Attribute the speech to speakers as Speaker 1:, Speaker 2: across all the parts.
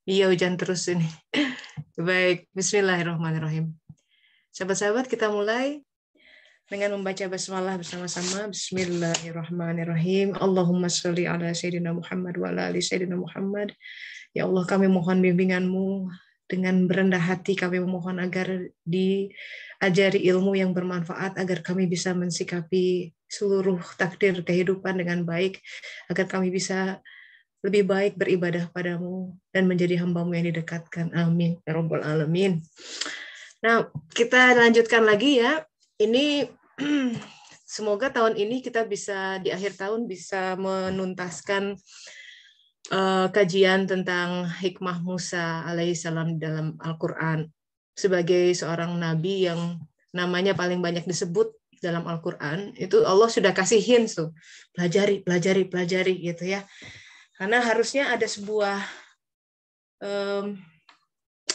Speaker 1: Iya, hujan terus ini. Baik, bismillahirrahmanirrahim. Sahabat-sahabat, kita mulai dengan membaca basmalah bersama-sama. Bismillahirrahmanirrahim. Allahumma sholli ala Sayyidina Muhammad wa ala ali Sayyidina Muhammad. Ya Allah, kami mohon bimbingan-Mu. Dengan berendah hati kami memohon agar diajari ilmu yang bermanfaat, agar kami bisa mensikapi seluruh takdir kehidupan dengan baik, agar kami bisa lebih baik beribadah padamu dan menjadi hamba-Mu yang didekatkan. Amin. Ya Rabbal Alamin. Nah, kita lanjutkan lagi ya. Ini semoga tahun ini kita bisa, di akhir tahun bisa menuntaskan kajian tentang hikmah Musa alaihissalam dalam Al-Quran. Sebagai seorang nabi yang namanya paling banyak disebut dalam Al-Quran, itu Allah sudah kasih hints tuh. Pelajari gitu ya. Karena harusnya ada sebuah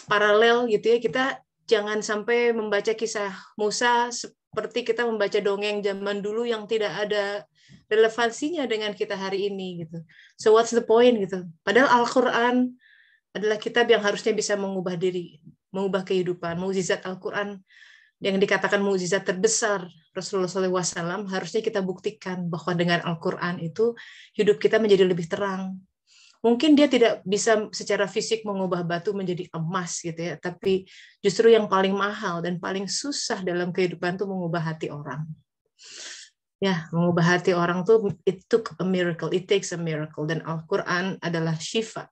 Speaker 1: paralel gitu ya, kita jangan sampai membaca kisah Musa seperti kita membaca dongeng zaman dulu yang tidak ada relevansinya dengan kita hari ini gitu. So what's the point gitu? Padahal Al-Quran adalah kitab yang harusnya bisa mengubah diri, mengubah kehidupan. Mukjizat Al-Quran yang dikatakan mukjizat terbesar Rasulullah SAW, harusnya kita buktikan bahwa dengan Al-Quran itu hidup kita menjadi lebih terang. Mungkin dia tidak bisa secara fisik mengubah batu menjadi emas gitu ya, tapi justru yang paling mahal dan paling susah dalam kehidupan itu mengubah hati orang. Ya, mengubah hati orang tuh it took a miracle, it takes a miracle, dan Al-Quran adalah syifa,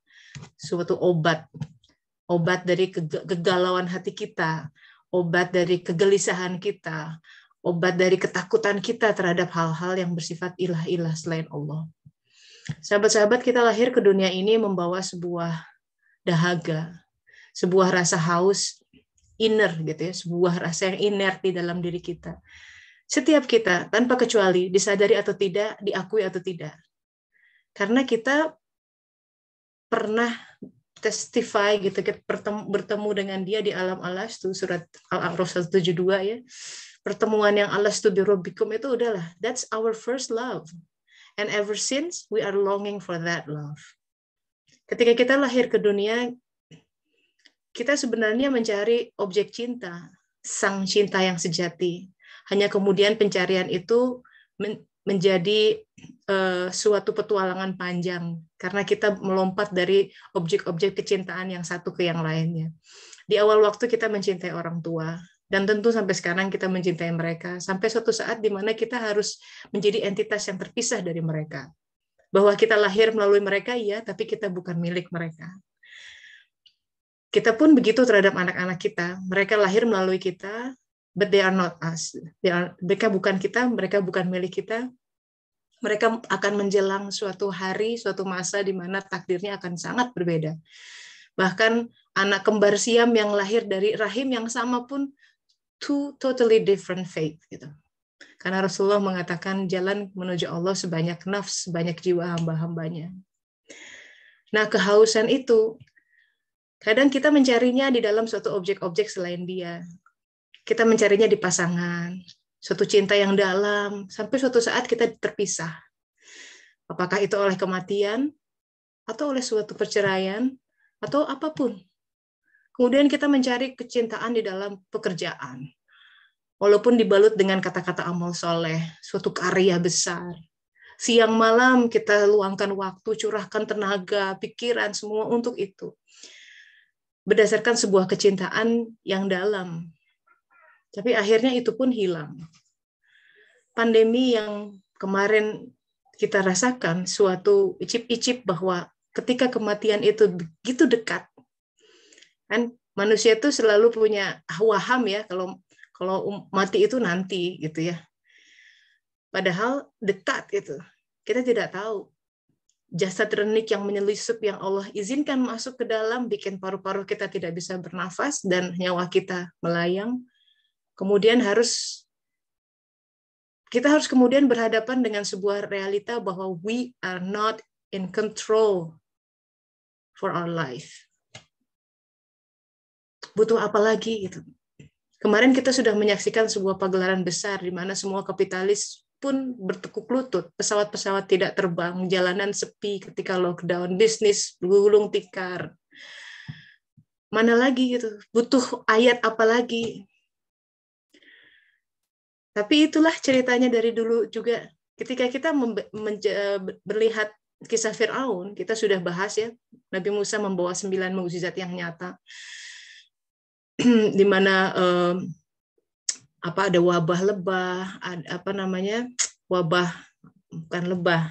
Speaker 1: suatu obat dari kegalauan hati kita, obat dari kegelisahan kita, obat dari ketakutan kita terhadap hal-hal yang bersifat ilah-ilah selain Allah. Sahabat-sahabat, kita lahir ke dunia ini membawa sebuah dahaga, sebuah rasa haus inner gitu ya, sebuah rasa yang inert di dalam diri kita. Setiap kita tanpa kecuali, disadari atau tidak, diakui atau tidak. Karena kita pernah testify gitu, kita bertemu dengan dia di alam alastu, surat Al-A'raf 172 ya. Pertemuan yang alastu bi rabbikum itu udahlah, that's our first love. And ever since, we are longing for that love. Ketika kita lahir ke dunia, kita sebenarnya mencari objek cinta, sang cinta yang sejati. Hanya kemudian pencarian itu menjadi suatu petualangan panjang, karena kita melompat dari objek-objek kecintaan yang satu ke yang lainnya. Di awal waktu kita mencintai orang tua, dan tentu sampai sekarang kita mencintai mereka, sampai suatu saat di mana kita harus menjadi entitas yang terpisah dari mereka. Bahwa kita lahir melalui mereka, iya, tapi kita bukan milik mereka. Kita pun begitu terhadap anak-anak kita. Mereka lahir melalui kita, but they are not us. Mereka bukan kita, mereka bukan milik kita. Mereka akan menjelang suatu hari, suatu masa di mana takdirnya akan sangat berbeda. Bahkan anak kembar siam yang lahir dari rahim yang sama pun two totally different faith gitu. Karena Rasulullah mengatakan jalan menuju Allah sebanyak nafs, sebanyak jiwa hamba-hambanya. Nah, kehausan itu kadang kita mencarinya di dalam suatu objek-objek selain dia. Kita mencarinya di pasangan, suatu cinta yang dalam, sampai suatu saat kita terpisah. Apakah itu oleh kematian, atau oleh suatu perceraian, atau apapun. Kemudian kita mencari kecintaan di dalam pekerjaan. Walaupun dibalut dengan kata-kata amal soleh, suatu karya besar. Siang malam kita luangkan waktu, curahkan tenaga, pikiran, semua untuk itu. Berdasarkan sebuah kecintaan yang dalam. Tapi akhirnya itu pun hilang. Pandemi yang kemarin kita rasakan, suatu icip-icip bahwa ketika kematian itu begitu dekat, kan manusia itu selalu punya waham ya, kalau mati itu nanti gitu ya. Padahal dekat itu. Kita tidak tahu. Jasad renik yang menyelusup yang Allah izinkan masuk ke dalam, bikin paru-paru kita tidak bisa bernafas dan nyawa kita melayang. Kemudian kita harus kemudian berhadapan dengan sebuah realita bahwa we are not in control for our life. Butuh apa lagi gitu. Kemarin kita sudah menyaksikan sebuah pagelaran besar di mana semua kapitalis pun bertekuk lutut, pesawat-pesawat tidak terbang, jalanan sepi ketika lockdown, bisnis gulung tikar. Mana lagi gitu, butuh ayat apa lagi. Tapi itulah ceritanya dari dulu juga. Ketika kita melihat kisah Fir'aun, kita sudah bahas ya, Nabi Musa membawa 9 mukjizat yang nyata, di mana ada wabah lebah, ada wabah, bukan lebah,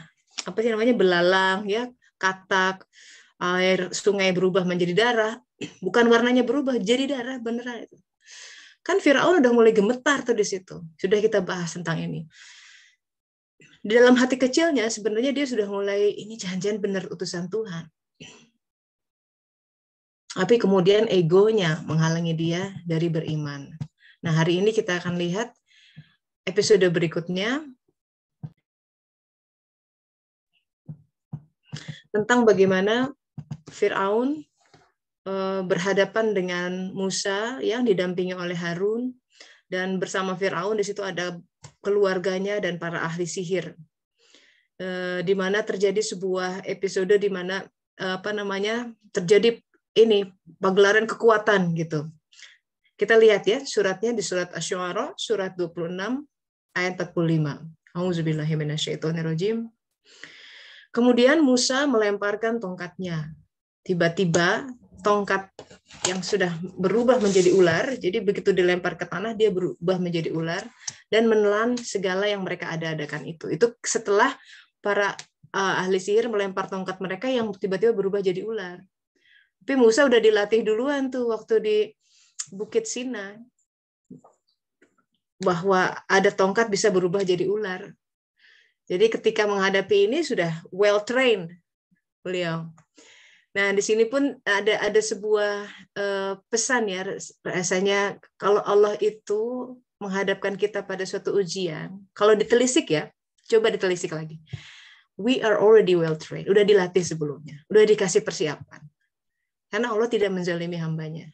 Speaker 1: apa sih namanya, belalang ya, katak, air sungai berubah menjadi darah, bukan warnanya berubah, jadi darah beneran itu. Kan Firaun udah mulai gemetar tuh di situ. Sudah kita bahas tentang ini. Di dalam hati kecilnya sebenarnya dia sudah mulai, ini jangan-jangan benar utusan Tuhan. Tapi kemudian egonya menghalangi dia dari beriman. Nah, hari ini kita akan lihat episode berikutnya tentang bagaimana Firaun berhadapan dengan Musa yang didampingi oleh Harun, dan bersama Firaun di situ ada keluarganya dan para ahli sihir. Di mana terjadi sebuah episode di mana terjadi ini pagelaran kekuatan gitu. Kita lihat ya suratnya di surat Asy-Syu'ara surat 26 ayat 45. Auzubillahi minasyaitonirrajim. Kemudian Musa melemparkan tongkatnya. Tiba-tiba tongkat yang sudah berubah menjadi ular, jadi begitu dilempar ke tanah dia berubah menjadi ular dan menelan segala yang mereka ada-adakan itu. Itu setelah para ahli sihir melempar tongkat mereka yang tiba-tiba berubah jadi ular. Tapi Musa udah dilatih duluan tuh waktu di Bukit Sinai bahwa ada tongkat bisa berubah jadi ular. Jadi ketika menghadapi ini sudah well trained beliau. Nah, di sini pun ada sebuah pesan ya, rasanya kalau Allah itu menghadapkan kita pada suatu ujian, kalau ditelisik ya, coba ditelisik lagi. We are already well trained, udah dilatih sebelumnya, udah dikasih persiapan. Karena Allah tidak menzalimi hambanya.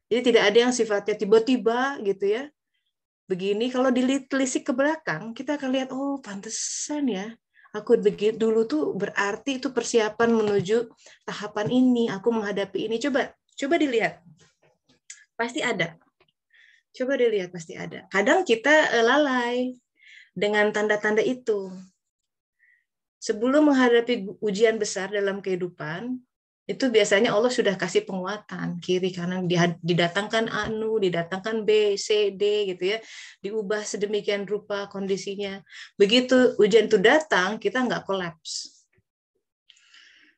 Speaker 1: Jadi tidak ada yang sifatnya tiba-tiba gitu ya. Begini, kalau ditelisik ke belakang, kita akan lihat, oh pantesan ya. Aku begitu dulu tuh berarti itu persiapan menuju tahapan ini. Aku menghadapi ini. Coba dilihat, pasti ada. Coba dilihat, pasti ada. Kadang kita lalai dengan tanda-tanda itu. Sebelum menghadapi ujian besar dalam kehidupan, itu biasanya Allah sudah kasih penguatan kiri kanan, didatangkan anu, didatangkan B, C, D gitu ya, diubah sedemikian rupa kondisinya. Begitu ujian itu datang, kita nggak kolaps.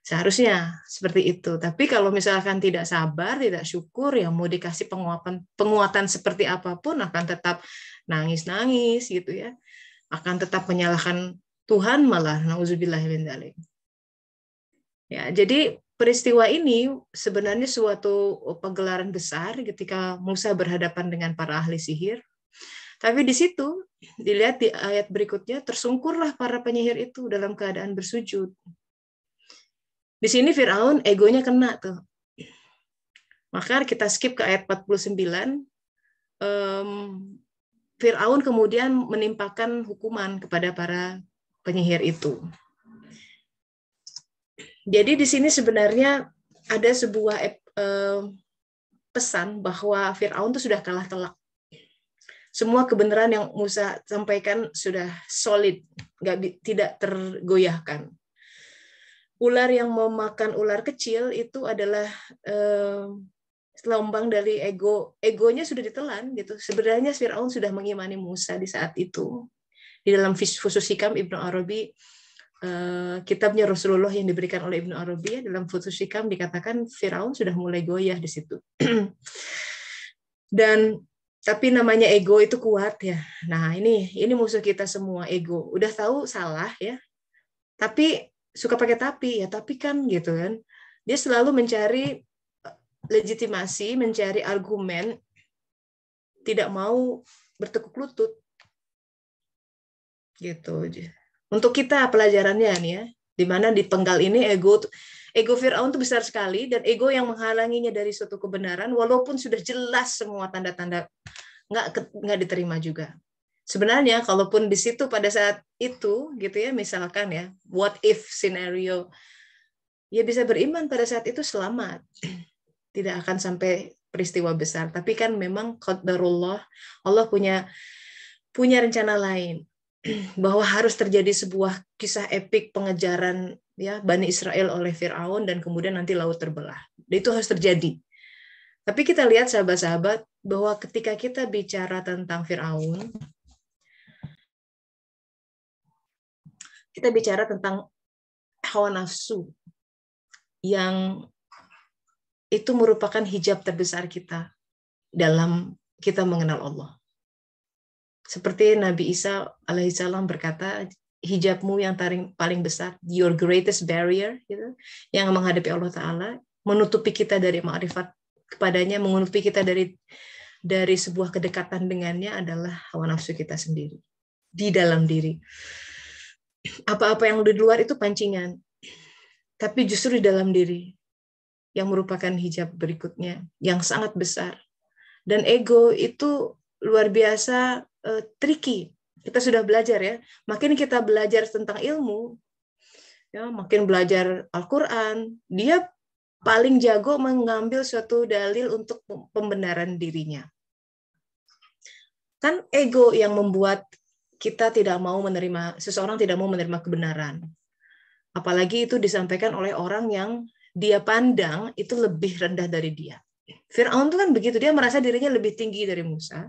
Speaker 1: Seharusnya seperti itu. Tapi kalau misalkan tidak sabar, tidak syukur, ya mau dikasih penguatan seperti apapun akan tetap nangis-nangis gitu ya, akan tetap menyalahkan Tuhan malah. Nauzubillahi min dzalik. Ya, jadi peristiwa ini sebenarnya suatu pagelaran besar ketika Musa berhadapan dengan para ahli sihir. Tapi di situ, dilihat di ayat berikutnya, tersungkurlah para penyihir itu dalam keadaan bersujud. Di sini Firaun egonya kena tuh. Maka kita skip ke ayat 49. Firaun kemudian menimpakan hukuman kepada para penyihir itu. Jadi di sini sebenarnya ada sebuah pesan bahwa Firaun itu sudah kalah telak. Semua kebenaran yang Musa sampaikan sudah solid, tidak tergoyahkan. Ular yang mau makan ular kecil itu adalah lombang dari ego. Egonya sudah ditelan gitu. Sebenarnya Firaun sudah mengimani Musa di saat itu. Di dalam Fusus Hikam Ibnu Arabi, kitabnya Rasulullah yang diberikan oleh Ibnu Arabi, dalam Fusus Hikam dikatakan Firaun sudah mulai goyah di situ. Dan tapi namanya ego itu kuat ya. Nah, ini musuh kita semua, ego. Udah tahu salah ya. Tapi suka pakai tapi ya, tapi kan gitu kan. Dia selalu mencari legitimasi, mencari argumen, tidak mau bertekuk lutut. Gitu aja. Untuk kita pelajarannya nih ya, di mana di penggal ini ego Firaun itu besar sekali, dan ego yang menghalanginya dari suatu kebenaran walaupun sudah jelas semua tanda-tanda nggak diterima juga. Sebenarnya kalaupun di situ pada saat itu gitu ya, misalkan ya, what if scenario, ya bisa beriman pada saat itu selamat. tidak akan sampai peristiwa besar. Tapi kan memang qadarullah, Allah punya rencana lain bahwa harus terjadi sebuah kisah epik pengejaran ya Bani Israel oleh Firaun dan kemudian nanti laut terbelah. Itu harus terjadi. Tapi kita lihat sahabat-sahabat bahwa ketika kita bicara tentang Firaun, kita bicara tentang hawa nafsu yang itu merupakan hijab terbesar kita dalam kita mengenal Allah. Seperti Nabi Isa alaihissalam berkata, hijabmu yang paling besar, your greatest barrier, gitu, yang menghadapi Allah Ta'ala, menutupi kita dari ma'rifat kepadanya, menutupi kita dari sebuah kedekatan dengannya adalah hawa nafsu kita sendiri, di dalam diri. Apa-apa yang di luar itu pancingan, tapi justru di dalam diri, yang merupakan hijab berikutnya, yang sangat besar. Dan ego itu luar biasa tricky. Kita sudah belajar ya. Makin kita belajar tentang ilmu, ya, makin belajar Al-Quran, dia paling jago mengambil suatu dalil untuk pembenaran dirinya. Kan ego yang membuat kita tidak mau menerima, seseorang tidak mau menerima kebenaran. Apalagi itu disampaikan oleh orang yang dia pandang itu lebih rendah dari dia. Firaun itu kan begitu, dia merasa dirinya lebih tinggi dari Musa.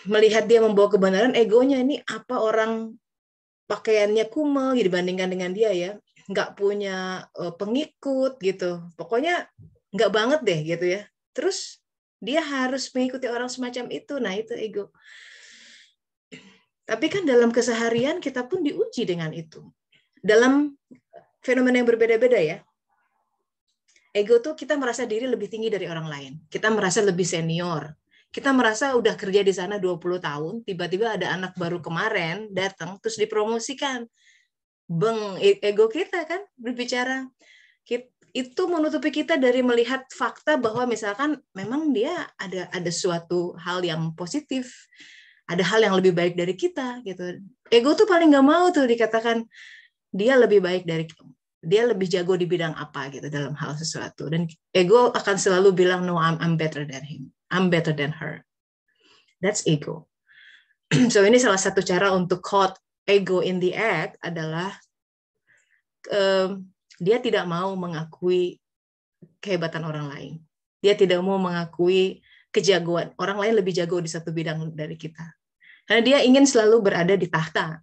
Speaker 1: Melihat dia membawa kebenaran, egonya ini apa orang pakaiannya kumel dibandingkan dengan dia ya, nggak punya pengikut gitu. Pokoknya nggak banget deh gitu ya. Terus dia harus mengikuti orang semacam itu. Nah itu ego. Tapi kan dalam keseharian kita pun diuji dengan itu. Dalam fenomena yang berbeda-beda ya. Ego tuh kita merasa diri lebih tinggi dari orang lain. Kita merasa lebih senior. Kita merasa udah kerja di sana 20 tahun, tiba-tiba ada anak baru kemarin datang, terus dipromosikan. Ego kita kan berbicara. Itu menutupi kita dari melihat fakta bahwa misalkan memang dia ada suatu hal yang positif, ada hal yang lebih baik dari kita gitu. Ego tuh paling nggak mau tuh dikatakan dia lebih baik dari kamu. Dia lebih jago di bidang apa gitu dalam hal sesuatu. Dan ego akan selalu bilang, no, I'm better than him. I'm better than her. That's ego. So ini salah satu cara untuk caught ego in the act adalah dia tidak mau mengakui kehebatan orang lain. Dia tidak mau mengakui kejagoan. Orang lain lebih jago di satu bidang dari kita. Karena dia ingin selalu berada di tahta.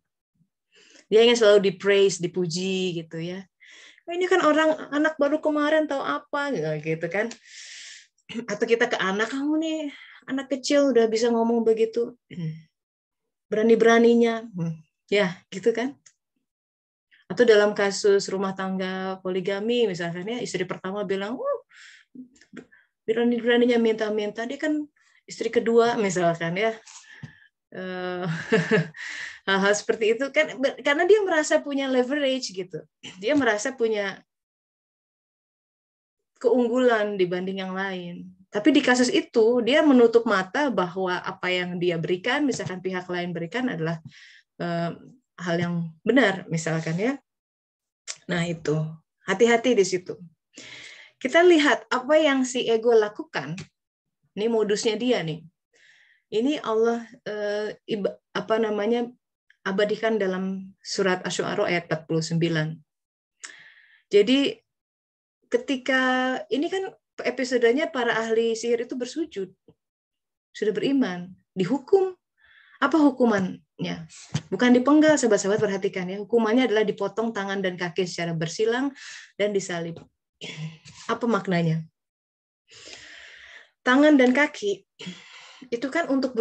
Speaker 1: Dia ingin selalu di-praise, dipuji gitu ya. Ini kan anak baru kemarin tahu apa gitu kan. Atau kita ke anak, kamu nih anak kecil udah bisa ngomong begitu. Berani-beraninya. Ya, gitu kan. Atau dalam kasus rumah tangga poligami misalkan ya, istri pertama bilang, berani-beraninya minta-minta, dia kan istri kedua misalkan ya. Hal-hal seperti itu kan karena dia merasa punya leverage gitu. Dia merasa punya keunggulan dibanding yang lain. Tapi di kasus itu dia menutup mata bahwa apa yang dia berikan, misalkan pihak lain berikan adalah hal yang benar, misalkan ya. Nah itu, hati-hati di situ. Kita lihat apa yang si ego lakukan. Ini modusnya dia nih. Ini Allah abadikan dalam surat Asy-Syu'ara ayat 49. Jadi ketika ini kan episodenya para ahli sihir itu bersujud, sudah beriman, dihukum. Apa hukumannya? Bukan dipenggal, sahabat-sahabat perhatikan ya. Hukumannya adalah dipotong tangan dan kaki secara bersilang dan disalib. Apa maknanya? Tangan dan kaki itu kan untuk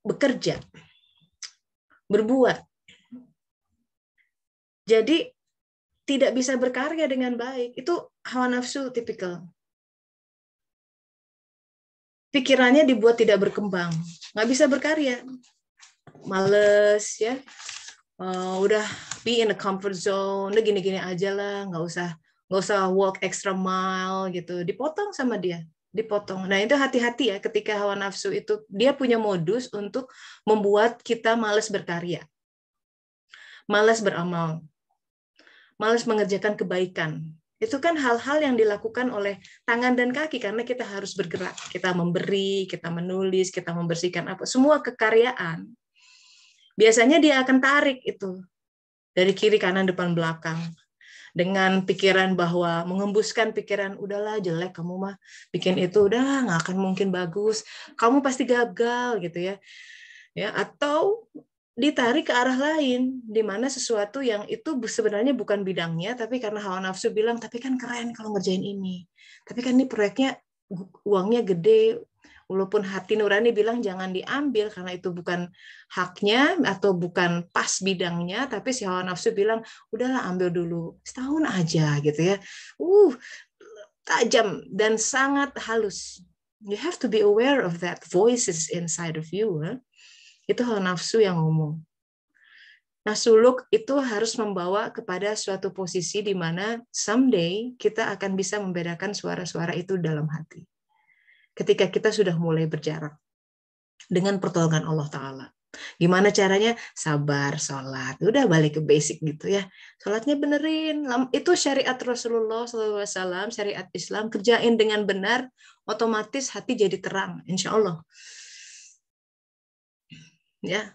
Speaker 1: bekerja, berbuat. Jadi tidak bisa berkarya dengan baik. Itu hawa nafsu tipikal. Pikirannya dibuat tidak berkembang, nggak bisa berkarya, males ya, udah be in the comfort zone, udah gini-gini aja lah, nggak usah walk extra mile gitu, dipotong sama dia, dipotong. Nah itu hati-hati ya ketika hawa nafsu itu dia punya modus untuk membuat kita malas berkarya, malas beramal, malas mengerjakan kebaikan. Itu kan hal-hal yang dilakukan oleh tangan dan kaki karena kita harus bergerak. Kita memberi, kita menulis, kita membersihkan apa. Semua kekaryaan. Biasanya dia akan tarik itu dari kiri, kanan, depan, belakang. Dengan pikiran bahwa mengembuskan pikiran, udahlah jelek kamu mah bikin itu, udah nggak akan mungkin bagus. Kamu pasti gagal gitu ya. Atau ditarik ke arah lain, di mana sesuatu yang itu sebenarnya bukan bidangnya, tapi karena hawa nafsu bilang, tapi kan keren kalau ngerjain ini. Tapi kan ini proyeknya uangnya gede, walaupun hati nurani bilang jangan diambil karena itu bukan haknya atau bukan pas bidangnya, tapi si hawa nafsu bilang, udahlah ambil dulu, setahun aja gitu ya. Tajam dan sangat halus. You have to be aware of that voices inside of you. Itu hawa nafsu yang ngomong. Nah, suluk itu harus membawa kepada suatu posisi di mana someday kita akan bisa membedakan suara-suara itu dalam hati. Ketika kita sudah mulai berjarak dengan pertolongan Allah Ta'ala. Gimana caranya? Sabar, sholat. Udah balik ke basic gitu ya. Sholatnya benerin. Itu syariat Rasulullah SAW, syariat Islam. Kerjain dengan benar, otomatis hati jadi terang. Insya Allah. Ya.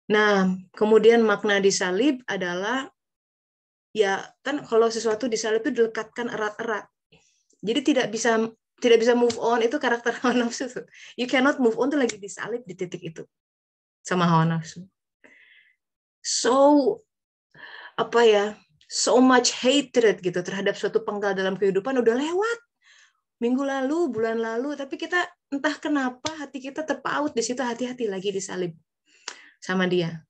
Speaker 1: Nah, kemudian makna disalib adalah, ya kan kalau sesuatu disalib itu dilekatkan erat-erat. Jadi tidak bisa move on, itu karakter hawa nafsu tuh. You cannot move on tuh lagi disalib di titik itu sama hawa nafsu. So much hatred gitu terhadap suatu penggal dalam kehidupan udah lewat. Minggu lalu, bulan lalu, tapi kita entah kenapa hati kita terpaut di situ, hati-hati lagi disalib sama dia.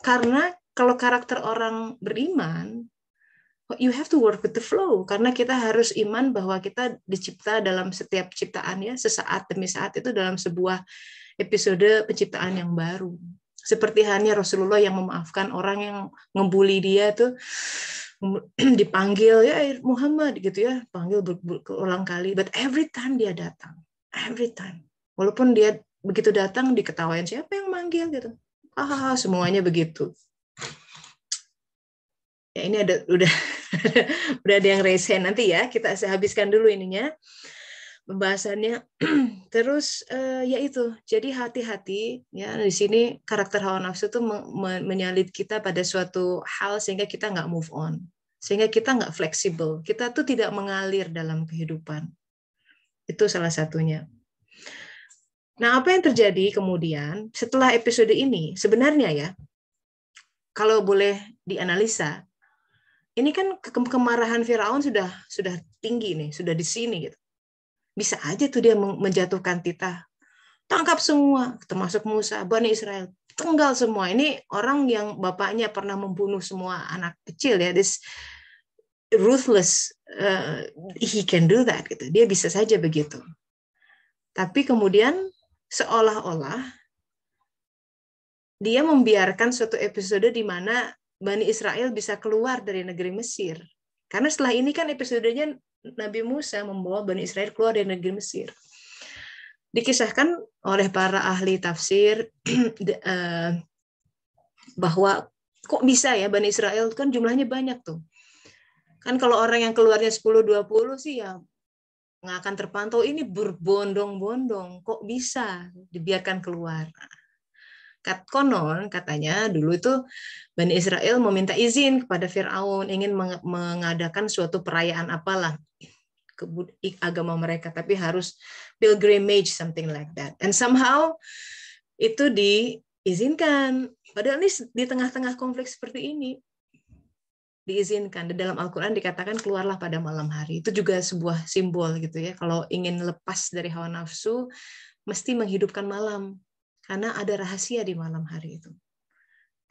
Speaker 1: Karena kalau karakter orang beriman, you have to work with the flow. Karena kita harus iman bahwa kita dicipta dalam setiap ciptaan ya, sesaat demi saat itu dalam sebuah episode penciptaan yang baru. Seperti halnya Rasulullah yang memaafkan orang yang ngebully dia tuh, dipanggil ya Muhammad gitu ya, panggil berulang kali, but every time dia datang, every time. Walaupun dia begitu datang diketawain, siapa yang manggil gitu. Semuanya begitu. Ya ini udah ada yang raise hand nanti ya, kita habiskan dulu ininya pembahasannya. Terus ya itu, jadi hati-hati ya, di sini karakter hawa nafsu itu menyalip kita pada suatu hal sehingga kita nggak move on, sehingga kita nggak fleksibel, kita tuh tidak mengalir dalam kehidupan. Itu salah satunya. Nah, apa yang terjadi kemudian setelah episode ini? Sebenarnya ya, kalau boleh dianalisa, ini kan kemarahan Firaun sudah tinggi nih, sudah di sini gitu. Bisa aja tuh dia menjatuhkan titah. Tangkap semua, termasuk Musa, Bani Israel. Tenggal semua. Ini orang yang bapaknya pernah membunuh semua anak kecil ya. This ruthless, he can do that gitu. Dia bisa saja begitu. Tapi kemudian seolah-olah dia membiarkan suatu episode di mana Bani Israel bisa keluar dari negeri Mesir. Karena setelah ini kan episodenya Nabi Musa membawa Bani Israel keluar dari negeri Mesir. Dikisahkan oleh para ahli tafsir bahwa kok bisa ya Bani Israel kan jumlahnya banyak tuh. Kan kalau orang yang keluarnya 10-20 sih ya nggak akan terpantau, ini berbondong-bondong, kok bisa dibiarkan keluar. Konon katanya dulu itu Bani Israel meminta izin kepada Firaun, ingin mengadakan suatu perayaan apalah agama mereka, tapi harus pilgrimage, something like that. And somehow itu diizinkan. Padahal ini di tengah-tengah konflik seperti ini diizinkan. Di dalam Al-Quran dikatakan keluarlah pada malam hari. Itu juga sebuah simbol gitu ya. Kalau ingin lepas dari hawa nafsu, mesti menghidupkan malam. Karena ada rahasia di malam hari itu.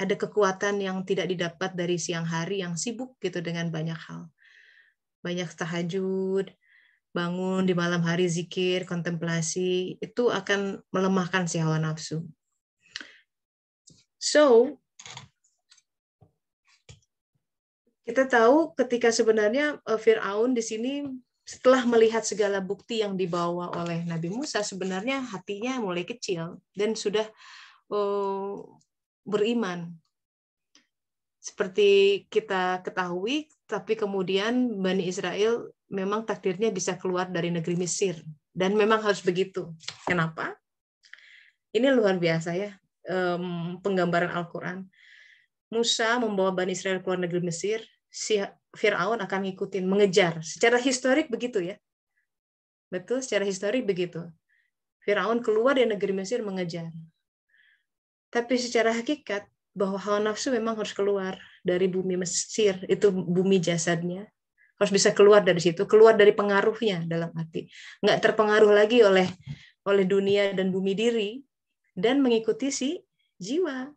Speaker 1: Ada kekuatan yang tidak didapat dari siang hari yang sibuk gitu dengan banyak hal. Banyak tahajud, bangun di malam hari zikir, kontemplasi, itu akan melemahkan si hawa nafsu. So, kita tahu ketika sebenarnya Firaun di sini setelah melihat segala bukti yang dibawa oleh Nabi Musa, sebenarnya hatinya mulai kecil dan sudah beriman. Seperti kita ketahui, tapi kemudian Bani Israel memang takdirnya bisa keluar dari negeri Mesir. Dan memang harus begitu. Kenapa? Ini luar biasa ya, penggambaran Al-Quran. Musa membawa Bani Israel keluar negeri Mesir, si Fir'aun akan ngikutin, mengejar. Secara historik begitu ya. Betul, secara historik begitu. Fir'aun keluar dari negeri Mesir mengejar. Tapi secara hakikat, bahwa hawa nafsu memang harus keluar dari bumi Mesir, itu bumi jasadnya. Harus bisa keluar dari situ, keluar dari pengaruhnya dalam arti. Nggak terpengaruh lagi oleh dunia dan bumi diri, dan mengikuti si jiwa.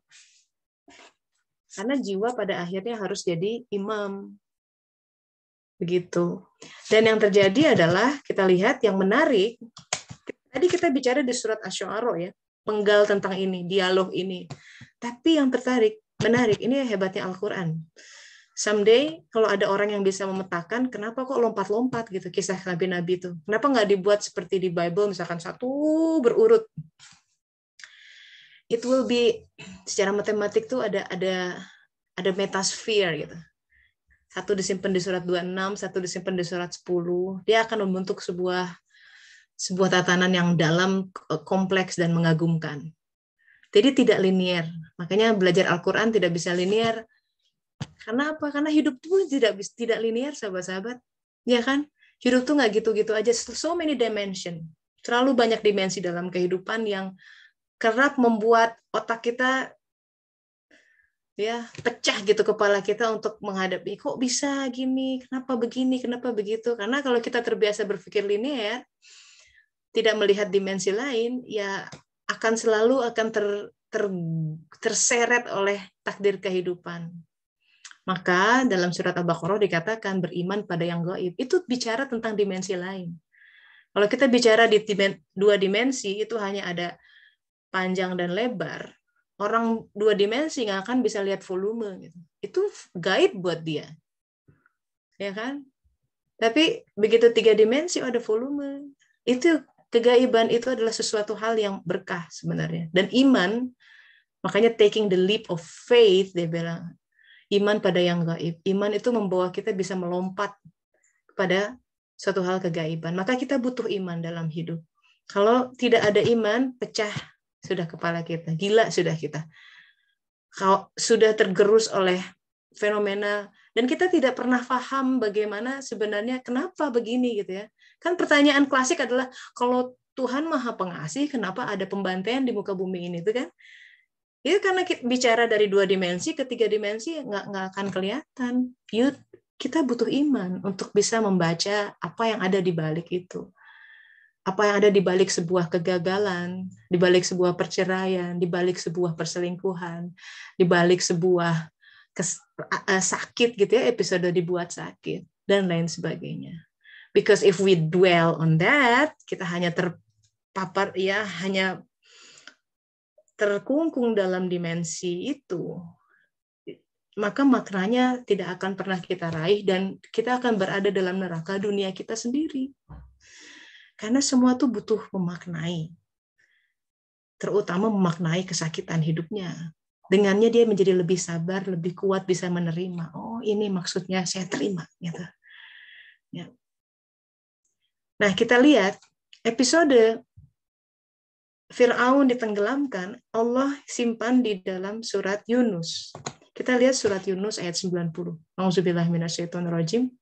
Speaker 1: Karena jiwa pada akhirnya harus jadi imam. Begitu. Dan yang terjadi adalah, kita lihat yang menarik, tadi kita bicara di surat Asy-Syu'ara ya, penggal tentang ini, dialog ini. Tapi yang menarik, ini hebatnya Al-Quran. Someday, kalau ada orang yang bisa memetakan, kenapa kok lompat-lompat gitu kisah Nabi-Nabi itu? Kenapa nggak dibuat seperti di Bible, misalkan satu berurut? It will be, secara matematik tuh ada metasphere gitu. Satu disimpan di surat 26, satu disimpan di surat 10. Dia akan membentuk sebuah tatanan yang dalam, kompleks, dan mengagumkan. Jadi tidak linier. Makanya belajar Al-Quran tidak bisa linier. Karena apa? Karena hidup itu tidak linier, sahabat-sahabat. Ya kan? Hidup tuh nggak gitu-gitu aja. So many dimension. Terlalu banyak dimensi dalam kehidupan yang kerap membuat otak kita ya pecah gitu, kepala kita untuk menghadapi, kok bisa gini, kenapa begini, kenapa begitu. Karena kalau kita terbiasa berpikir linear, tidak melihat dimensi lain, ya akan selalu terseret oleh takdir kehidupan. Maka dalam surat Al-Baqarah dikatakan beriman pada yang gaib. Itu bicara tentang dimensi lain. Kalau kita bicara di dua dimensi, itu hanya ada panjang dan lebar. Orang dua dimensi nggak akan bisa lihat volume gitu. Itu gaib buat dia, ya kan? Tapi begitu 3 dimensi ada volume. Itu kegaiban, itu adalah sesuatu hal yang berkah sebenarnya. Dan iman, makanya taking the leap of faith, dia bilang iman pada yang gaib. Iman itu membawa kita bisa melompat kepada suatu hal kegaiban. Maka kita butuh iman dalam hidup. Kalau tidak ada iman, pecah sudah kepala kita, gila sudah kita. Kalau sudah tergerus oleh fenomena, dan kita tidak pernah paham bagaimana sebenarnya kenapa begini gitu ya. Kan pertanyaan klasik adalah, kalau Tuhan Maha Pengasih, kenapa ada pembantaian di muka bumi ini, itu kan? Itu karena kita bicara dari 2 dimensi ke 3 dimensi nggak akan kelihatan. Kita butuh iman untuk bisa membaca apa yang ada di balik itu. Apa yang ada di balik sebuah kegagalan, di balik sebuah perceraian, di balik sebuah perselingkuhan, di balik sebuah sakit gitu ya, episode dibuat sakit, dan lain sebagainya. Because if we dwell on that, kita hanya terpapar, ya hanya terkungkung dalam dimensi itu, maka maknanya tidak akan pernah kita raih, dan kita akan berada dalam neraka dunia kita sendiri. Karena semua itu butuh memaknai. Terutama memaknai kesakitan hidupnya. Dengannya dia menjadi lebih sabar, lebih kuat, bisa menerima. Oh, ini maksudnya, saya terima. Gitu. Ya. Nah, kita lihat episode Fir'aun ditenggelamkan, Allah simpan di dalam surat Yunus. Kita lihat surat Yunus ayat 90. Auzubillahi minasyaitonirrajim.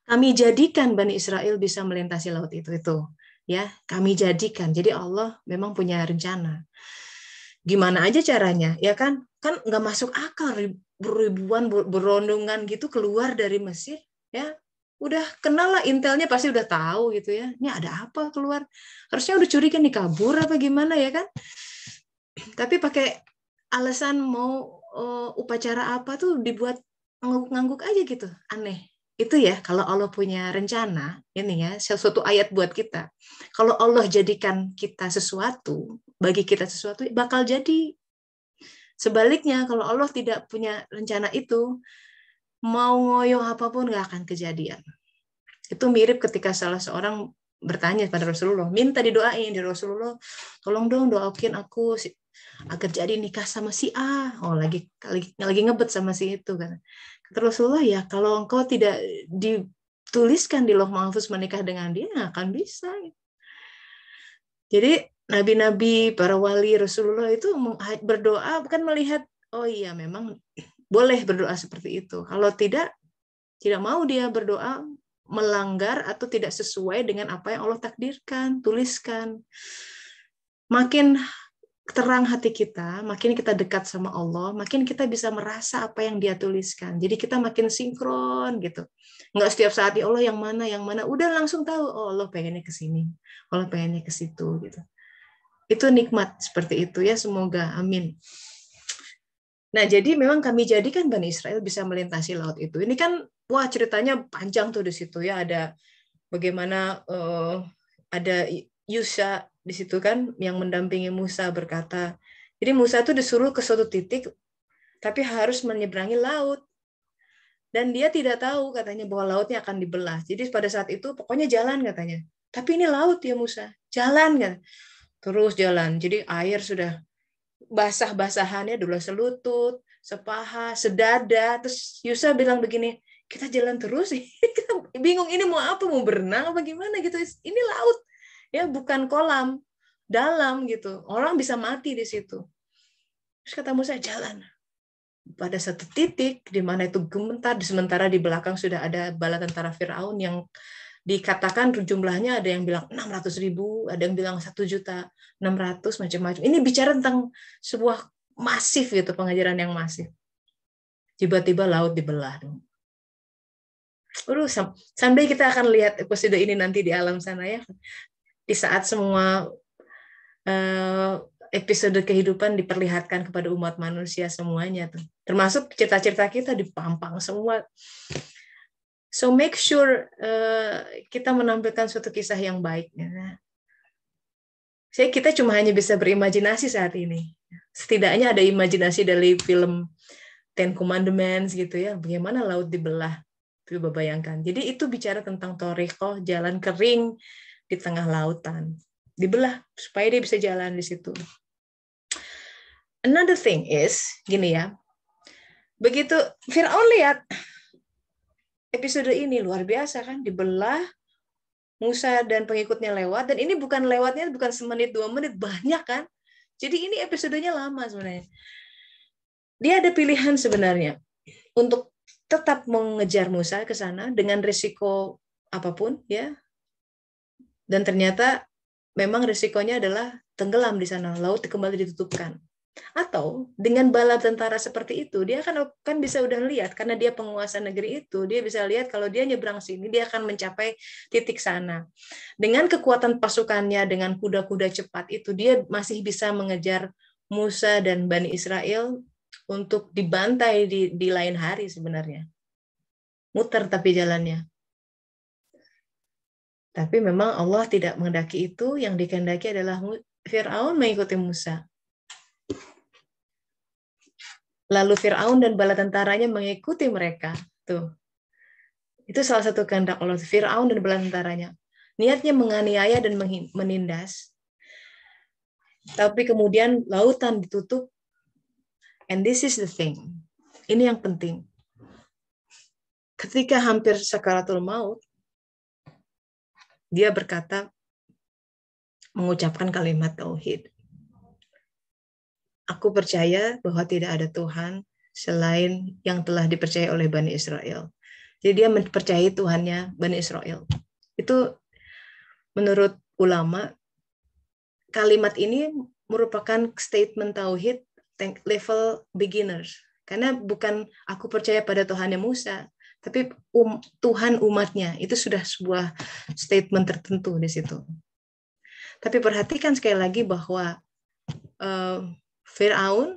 Speaker 1: Kami jadikan Bani Israel bisa melintasi laut itu. Ya, kami jadikan. Jadi Allah memang punya rencana. Gimana aja caranya? Ya kan nggak masuk akal, ribuan berondongan gitu keluar dari Mesir. Ya, udah kenal lah, intelnya pasti udah tahu gitu ya. Ini ada apa keluar? Harusnya udah curiga nih, kabur apa gimana ya kan? Tapi pakai alasan mau upacara apa tuh dibuat ngangguk-ngangguk aja gitu. Aneh. Itu ya, kalau Allah punya rencana, ini ya, sesuatu ayat buat kita. Kalau Allah jadikan kita sesuatu, bagi kita sesuatu, bakal jadi. Sebaliknya, kalau Allah tidak punya rencana itu, mau ngoyo apapun nggak akan kejadian. Itu mirip ketika salah seorang bertanya pada Rasulullah, minta didoain di Rasulullah, tolong dong doain aku agar jadi nikah sama si A. Oh, lagi ngebet sama si itu kan. Kata Rasulullah, ya kalau engkau tidak dituliskan di Lauh Mahfuz menikah dengan dia, nggak akan bisa. Jadi nabi-nabi, para wali Rasulullah itu berdoa bukan melihat, oh iya memang boleh berdoa seperti itu. Kalau tidak mau dia berdoa melanggar atau tidak sesuai dengan apa yang Allah takdirkan, tuliskan. Makin terang hati kita, makin kita dekat sama Allah, makin kita bisa merasa apa yang dia tuliskan. Jadi kita makin sinkron gitu. Nggak setiap saat, ya Allah yang mana, udah langsung tahu, oh Allah pengennya ke sini, Allah pengennya ke situ gitu. Itu nikmat seperti itu ya, semoga amin. Nah, jadi memang kami jadikan Bani Israel bisa melintasi laut itu. Ini kan, wah ceritanya panjang tuh di situ ya. Ada bagaimana ada Yusha di situ kan yang mendampingi Musa berkata. Jadi Musa itu disuruh ke suatu titik, tapi harus menyeberangi laut. Dan dia tidak tahu katanya bahwa lautnya akan dibelah. Jadi pada saat itu pokoknya jalan katanya. Tapi ini laut ya Musa, jalan kan. Terus jalan. Jadi air sudah basah-basahannya dulu selutut, sepaha, sedada. Terus Yusa bilang begini, kita jalan terus, kita bingung ini mau apa, mau berenang apa gimana gitu. Ini laut, ya bukan kolam, dalam gitu. Orang bisa mati di situ. Terus kata Musa, jalan. Pada satu titik di mana itu gemetar, sementara di belakang sudah ada bala tentara Firaun yang dikatakan jumlahnya ada yang bilang 600.000, ada yang bilang 1.600.000, macam-macam. Ini bicara tentang sebuah masif gitu, pengajaran yang masif. Tiba-tiba laut dibelah. Sampai kita akan lihat episode ini nanti di alam sana ya. Di saat semua episode kehidupan diperlihatkan kepada umat manusia semuanya tuh. Termasuk cerita-cerita kita dipampang semua. So make sure kita menampilkan suatu kisah yang baik. Ya. Kita cuma hanya bisa berimajinasi saat ini. Setidaknya ada imajinasi dari film Ten Commandments gitu ya. Bagaimana laut dibelah. Coba bayangkan. Jadi itu bicara tentang Toriko, jalan kering di tengah lautan. Dibelah supaya dia bisa jalan di situ. Another thing is, gini ya. Begitu Firaun lihat episode ini luar biasa kan, dibelah, Musa dan pengikutnya lewat, dan ini bukan lewatnya bukan semenit 2 menit, banyak kan. Jadi ini episodenya lama sebenarnya. Dia ada pilihan sebenarnya untuk tetap mengejar Musa ke sana dengan risiko apapun ya. Dan ternyata memang risikonya adalah tenggelam di sana, laut kembali ditutupkan. Atau dengan bala tentara seperti itu, dia kan bisa udah lihat, karena dia penguasa negeri itu, dia bisa lihat kalau dia nyebrang sini, dia akan mencapai titik sana. Dengan kekuatan pasukannya, dengan kuda-kuda cepat itu, dia masih bisa mengejar Musa dan Bani Israel untuk dibantai di lain hari sebenarnya. Muter tapi jalannya. Tapi memang Allah tidak menghendaki itu, yang dikehendaki adalah Fir'aun mengikuti Musa. Lalu Fir'aun dan bala tentaranya mengikuti mereka. Tuh. Itu salah satu kehendak Allah. Fir'aun dan bala tentaranya. Niatnya menganiaya dan menindas. Tapi kemudian lautan ditutup. And this is the thing. Ini yang penting. Ketika hampir sakaratul maut, dia berkata, mengucapkan kalimat tauhid. Aku percaya bahwa tidak ada Tuhan selain yang telah dipercaya oleh Bani Israel. Jadi dia mempercayai Tuhannya Bani Israel. Itu menurut ulama, kalimat ini merupakan statement tauhid level beginners. Karena bukan aku percaya pada Tuhannya Musa, tapi Tuhan umatnya. Itu sudah sebuah statement tertentu di situ. Tapi perhatikan sekali lagi bahwa Fir'aun,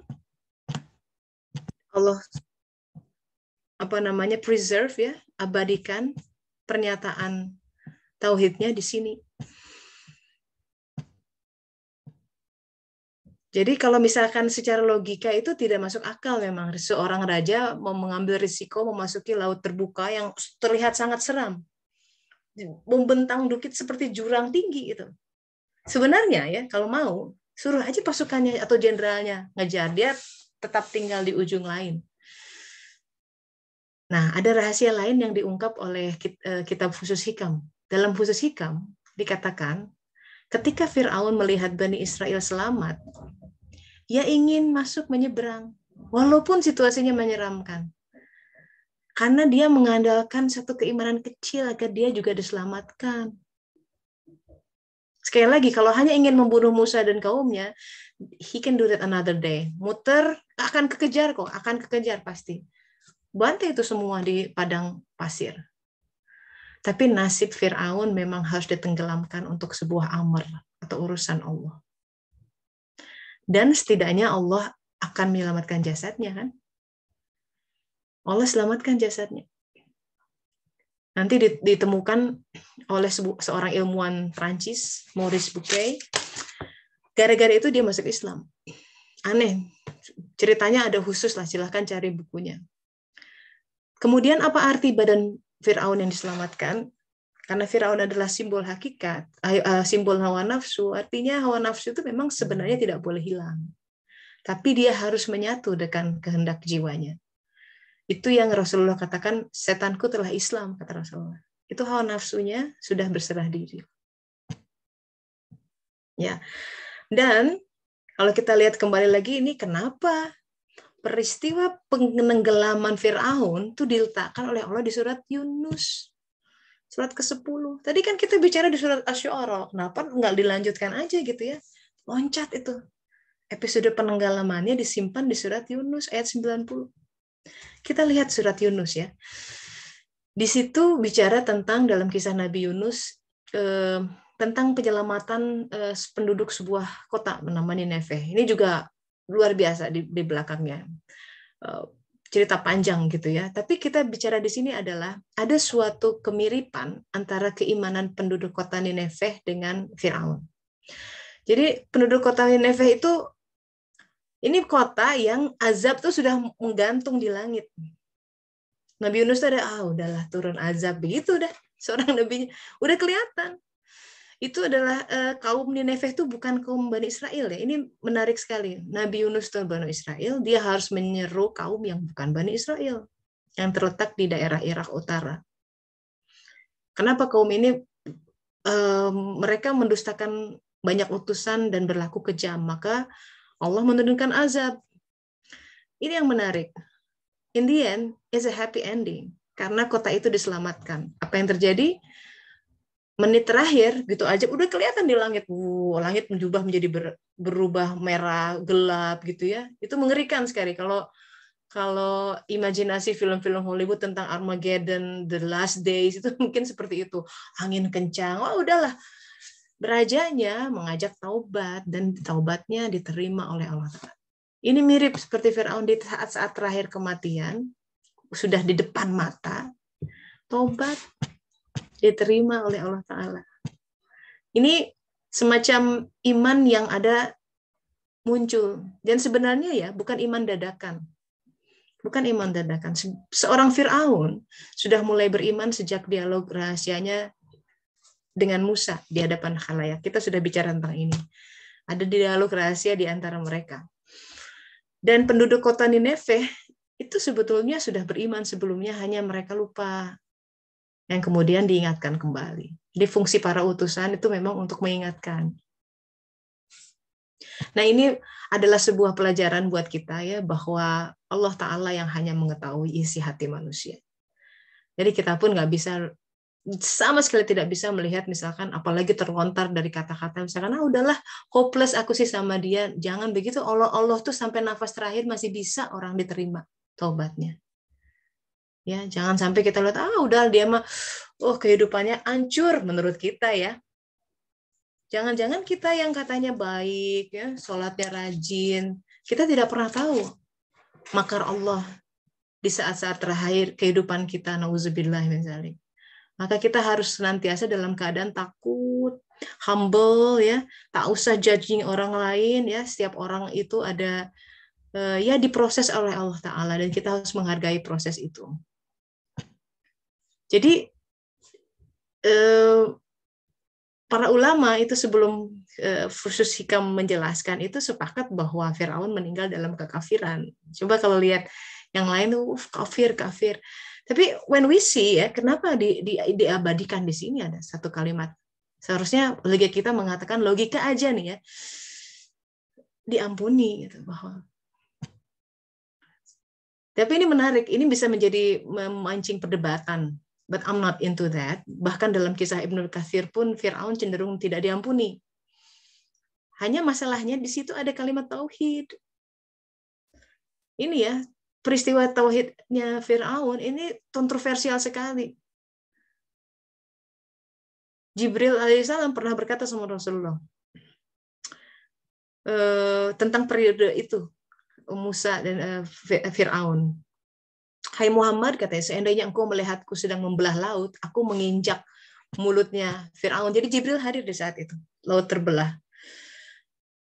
Speaker 1: Allah preserve ya, abadikan pernyataan tauhidnya di sini. Jadi kalau misalkan secara logika itu tidak masuk akal memang seorang raja mau mengambil risiko memasuki laut terbuka yang terlihat sangat seram. Membentang bukit seperti jurang tinggi itu. Sebenarnya ya kalau mau Suruh aja pasukannya atau jenderalnya ngejar, dia tetap tinggal di ujung lain. Nah, ada rahasia lain yang diungkap oleh kitab Fusus Hikam. Dalam Fusus Hikam dikatakan, ketika Fir'aun melihat Bani Israel selamat, ia ingin masuk menyeberang, walaupun situasinya menyeramkan. Karena dia mengandalkan satu keimanan kecil agar dia juga diselamatkan. Sekali lagi, kalau hanya ingin membunuh Musa dan kaumnya, he can do that another day. Muter, akan kekejar kok, akan kekejar pasti. Bantai itu semua di padang pasir. Tapi nasib Fir'aun memang harus ditenggelamkan untuk sebuah amar atau urusan Allah. Dan setidaknya Allah akan menyelamatkan jasadnya, kan? Allah selamatkan jasadnya. Nanti ditemukan oleh seorang ilmuwan Prancis, Maurice Bucaille. Gara-gara itu dia masuk Islam. Aneh. Ceritanya ada khusus lah, silahkan cari bukunya. Kemudian apa arti badan Fir'aun yang diselamatkan? Karena Fir'aun adalah simbol hakikat, simbol hawa nafsu, artinya hawa nafsu itu memang sebenarnya tidak boleh hilang. Tapi dia harus menyatu dengan kehendak jiwanya. Itu yang Rasulullah katakan, setanku telah Islam, kata Rasulullah. Itu hawa nafsunya sudah berserah diri. Ya. Dan kalau kita lihat kembali lagi, ini kenapa peristiwa penenggelaman Fir'aun itu diletakkan oleh Allah di surat Yunus. Surat ke-10. Tadi kan kita bicara di surat Asy-Syu'ara. Kenapa nggak dilanjutkan aja gitu ya? Loncat itu. Episode penenggelamannya disimpan di surat Yunus ayat 90. Kita lihat surat Yunus ya. Di situ bicara tentang dalam kisah Nabi Yunus tentang penyelamatan penduduk sebuah kota bernama Nineveh. Ini juga luar biasa di belakangnya. Cerita panjang gitu ya. Tapi kita bicara di sini adalah ada suatu kemiripan antara keimanan penduduk kota Nineveh dengan Firaun. Jadi penduduk kota Nineveh itu ini kota yang azab tuh sudah menggantung di langit. Nabi Yunus tuh ada, udahlah turun azab begitu dah. Seorang nabinya udah kelihatan. Itu adalah kaum Nineveh itu bukan kaum Bani Israel ya. Ini menarik sekali. Nabi Yunus itu Bani Israel, dia harus menyeru kaum yang bukan Bani Israel, yang terletak di daerah Irak Utara. Kenapa kaum ini mereka mendustakan banyak utusan dan berlaku kejam, maka Allah menurunkan azab. Ini yang menarik. In the end, it's a happy ending. Karena kota itu diselamatkan. Apa yang terjadi? Menit terakhir, gitu aja, udah kelihatan di langit. Langit berubah merah, gelap gitu ya. Itu mengerikan sekali. Kalau imajinasi film-film Hollywood tentang Armageddon, The Last Days, itu mungkin seperti itu. Angin kencang, udahlah. Rajanya mengajak taubat, dan taubatnya diterima oleh Allah Ta'ala. Ini mirip seperti Firaun di saat-saat terakhir kematian, sudah di depan mata, taubat diterima oleh Allah Ta'ala. Ini semacam iman yang ada muncul. Dan sebenarnya ya, bukan iman dadakan. Bukan iman dadakan. Seorang Firaun sudah mulai beriman sejak dialog rahasianya dengan Musa di hadapan khalayak. Kita sudah bicara tentang ini. Ada dialog rahasia di antara mereka. Dan penduduk kota Nineveh itu sebetulnya sudah beriman sebelumnya, hanya mereka lupa. Yang kemudian diingatkan kembali. Jadi fungsi para utusan itu memang untuk mengingatkan. Nah, ini adalah sebuah pelajaran buat kita ya, bahwa Allah Ta'ala yang hanya mengetahui isi hati manusia. Jadi kita pun nggak bisa, sama sekali tidak bisa melihat misalkan, apalagi terlontar dari kata-kata misalkan, udahlah hopeless aku sih sama dia. Jangan begitu. Allah tuh sampai nafas terakhir masih bisa orang diterima taubatnya. Ya, jangan sampai kita lihat udah dia mah kehidupannya hancur menurut kita ya. Jangan-jangan kita yang katanya baik ya, sholatnya rajin, kita tidak pernah tahu makar Allah di saat-saat terakhir kehidupan kita, nauzubillah min dzalik. Maka kita harus senantiasa dalam keadaan takut, humble ya, tak usah judging orang lain ya. Setiap orang itu ada ya diproses oleh Allah Ta'ala, dan kita harus menghargai proses itu. Jadi para ulama itu sebelum Khusus Hikam menjelaskan itu sepakat bahwa Firaun meninggal dalam kekafiran. Coba kalau lihat yang lain tuh kafir. Tapi when we see ya, kenapa diabadikan di sini ada satu kalimat. Seharusnya logika kita mengatakan logika aja nih ya. Diampuni gitu bahwa. Tapi ini menarik, ini bisa menjadi memancing perdebatan. But I'm not into that. Bahkan dalam kisah Ibnu Katsir pun Firaun cenderung tidak diampuni. Hanya masalahnya di situ ada kalimat tauhid. Ini ya, peristiwa tauhidnya Firaun ini kontroversial sekali. Jibril alaihissalam pernah berkata sama Rasulullah tentang periode itu Musa dan Firaun. Hai Muhammad, katanya, seandainya engkau melihatku sedang membelah laut, aku menginjak mulutnya Firaun. Jadi Jibril hadir di saat itu, laut terbelah.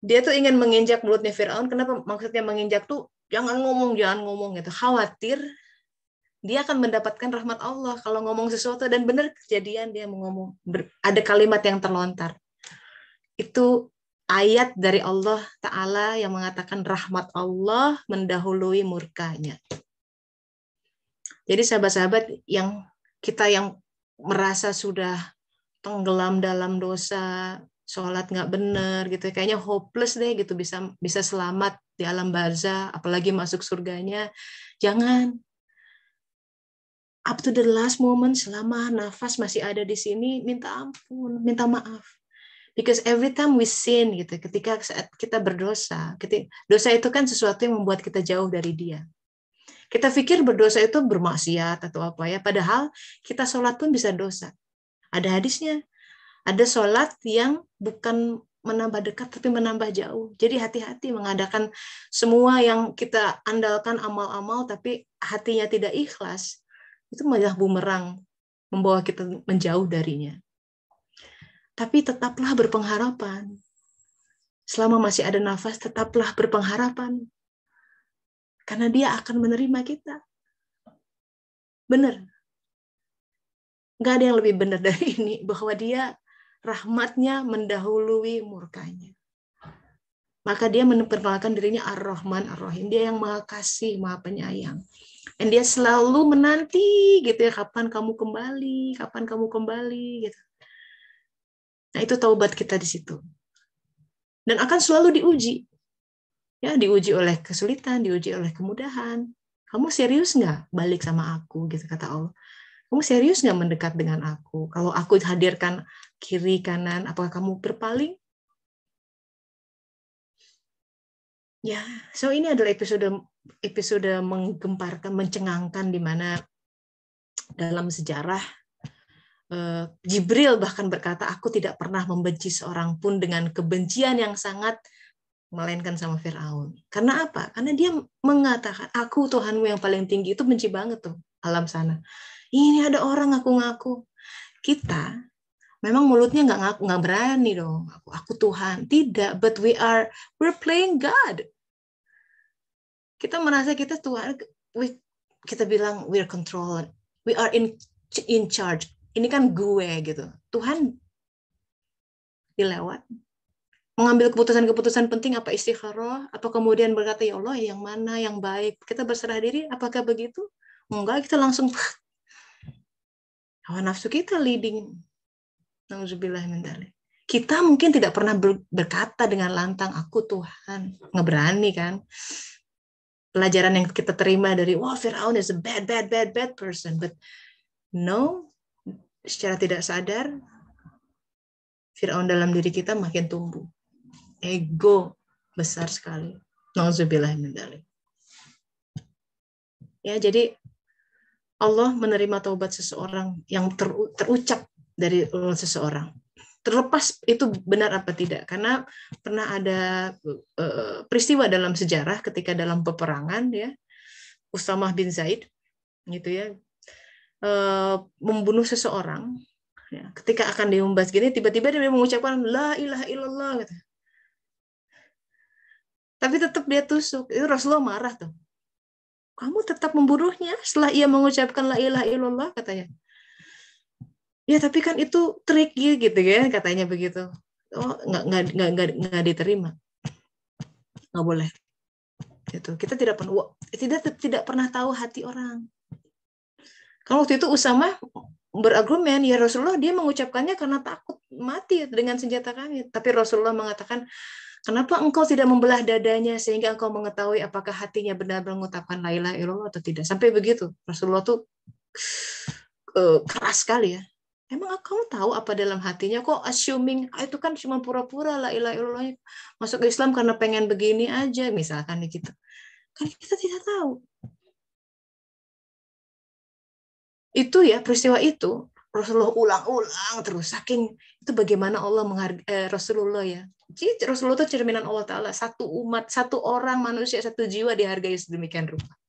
Speaker 1: Dia tuh ingin menginjak mulutnya Firaun. Kenapa? Maksudnya menginjak tuh jangan ngomong gitu. Khawatir dia akan mendapatkan rahmat Allah kalau ngomong sesuatu, dan benar kejadian dia ngomong. Ada kalimat yang terlontar. Itu ayat dari Allah Ta'ala yang mengatakan rahmat Allah mendahului murkanya. Jadi sahabat-sahabat yang merasa sudah tenggelam dalam dosa, sholat nggak benar gitu, kayaknya hopeless deh gitu, bisa selamat di alam barzah, apalagi masuk surganya. Jangan. Up to the last moment, selama nafas masih ada di sini, minta ampun, minta maaf. Because every time we sin gitu, ketika saat kita berdosa, dosa itu kan sesuatu yang membuat kita jauh dari Dia. Kita pikir berdosa itu bermaksiat atau apa ya, padahal kita sholat pun bisa dosa. Ada hadisnya, ada sholat yang bukan menambah dekat tapi menambah jauh. Jadi hati-hati mengadakan semua yang kita andalkan amal-amal tapi hatinya tidak ikhlas, itu malah bumerang, membawa kita menjauh darinya. Tapi tetaplah berpengharapan. Selama masih ada nafas, tetaplah berpengharapan. Karena Dia akan menerima kita. Benar. Nggak ada yang lebih benar dari ini, bahwa Dia rahmatnya mendahului murkanya. Maka Dia memperkenalkan dirinya Ar-Rahman Ar-Rahim. Dia yang Maha Kasih, Maha Penyayang. Dan Dia selalu menanti gitu ya, kapan kamu kembali gitu. Nah, itu taubat kita di situ. Dan akan selalu diuji. Ya, diuji oleh kesulitan, diuji oleh kemudahan. Kamu serius nggak balik sama aku, gitu kata Allah. Kamu serius nggak mendekat dengan aku? Kalau aku hadirkan kiri, kanan, apakah kamu berpaling? Ya, so ini adalah episode menggemparkan, mencengangkan, di mana dalam sejarah Jibril bahkan berkata, aku tidak pernah membenci seorang pun dengan kebencian yang sangat, melainkan sama Firaun. Karena apa? Karena dia mengatakan, aku Tuhanmu yang paling tinggi. Itu benci banget tuh alam sana. Ini ada orang ngaku-ngaku. Kita memang mulutnya nggak ngaku, nggak berani dong. Aku Tuhan. Tidak, but we're playing God. Kita merasa kita Tuhan. Kita bilang we're control. We are in charge. Ini kan gue gitu. Tuhan dilewat. Mengambil keputusan-keputusan penting, apa istikharah, apa kemudian berkata, ya Allah, yang mana yang baik. Kita berserah diri, apakah begitu? Enggak, kita langsung hawa nafsu kita leading. Nauzubillah min dzalik. Kita mungkin tidak pernah berkata dengan lantang, aku Tuhan. Nggak berani kan? Pelajaran yang kita terima dari, wah, Firaun is a bad person. But no, secara tidak sadar, Firaun dalam diri kita makin tumbuh. Ego besar sekali. Nauzubillah min dzalik. Ya, jadi Allah menerima taubat seseorang yang terucap dari seseorang. Terlepas itu benar apa tidak, karena pernah ada peristiwa dalam sejarah ketika dalam peperangan ya, Usamah bin Zaid gitu ya, membunuh seseorang. Ya, ketika akan diumbas gini, tiba-tiba dia mengucapkan la ilaha illallah gitu. Tapi tetap dia tusuk. Itu Rasulullah marah tuh. Kamu tetap membunuhnya setelah ia mengucapkan la ilaha illallah, katanya. Ya, tapi kan itu trik gitu ya, katanya begitu. oh nggak diterima, nggak boleh. Gitu. Kita tidak pernah tahu hati orang. Kalau waktu itu Usama berargumen, ya Rasulullah dia mengucapkannya karena takut mati dengan senjata kami. Tapi Rasulullah mengatakan, kenapa engkau tidak membelah dadanya sehingga engkau mengetahui apakah hatinya benar-benar mengucapkan la ilaha illallah atau tidak. Sampai begitu. Rasulullah tuh keras sekali ya. Emang kamu tahu apa dalam hatinya? Kok assuming itu kan cuma pura-pura la ilaha illallah, masuk Islam karena pengen begini aja, misalkan gitu. Kan kita tidak tahu. Itu ya, peristiwa itu Rasulullah ulang-ulang terus, saking itu bagaimana Allah menghargai Rasulullah ya. Jadi Rasulullah itu cerminan Allah Ta'ala. Satu umat, satu orang manusia, satu jiwa dihargai sedemikian rupa.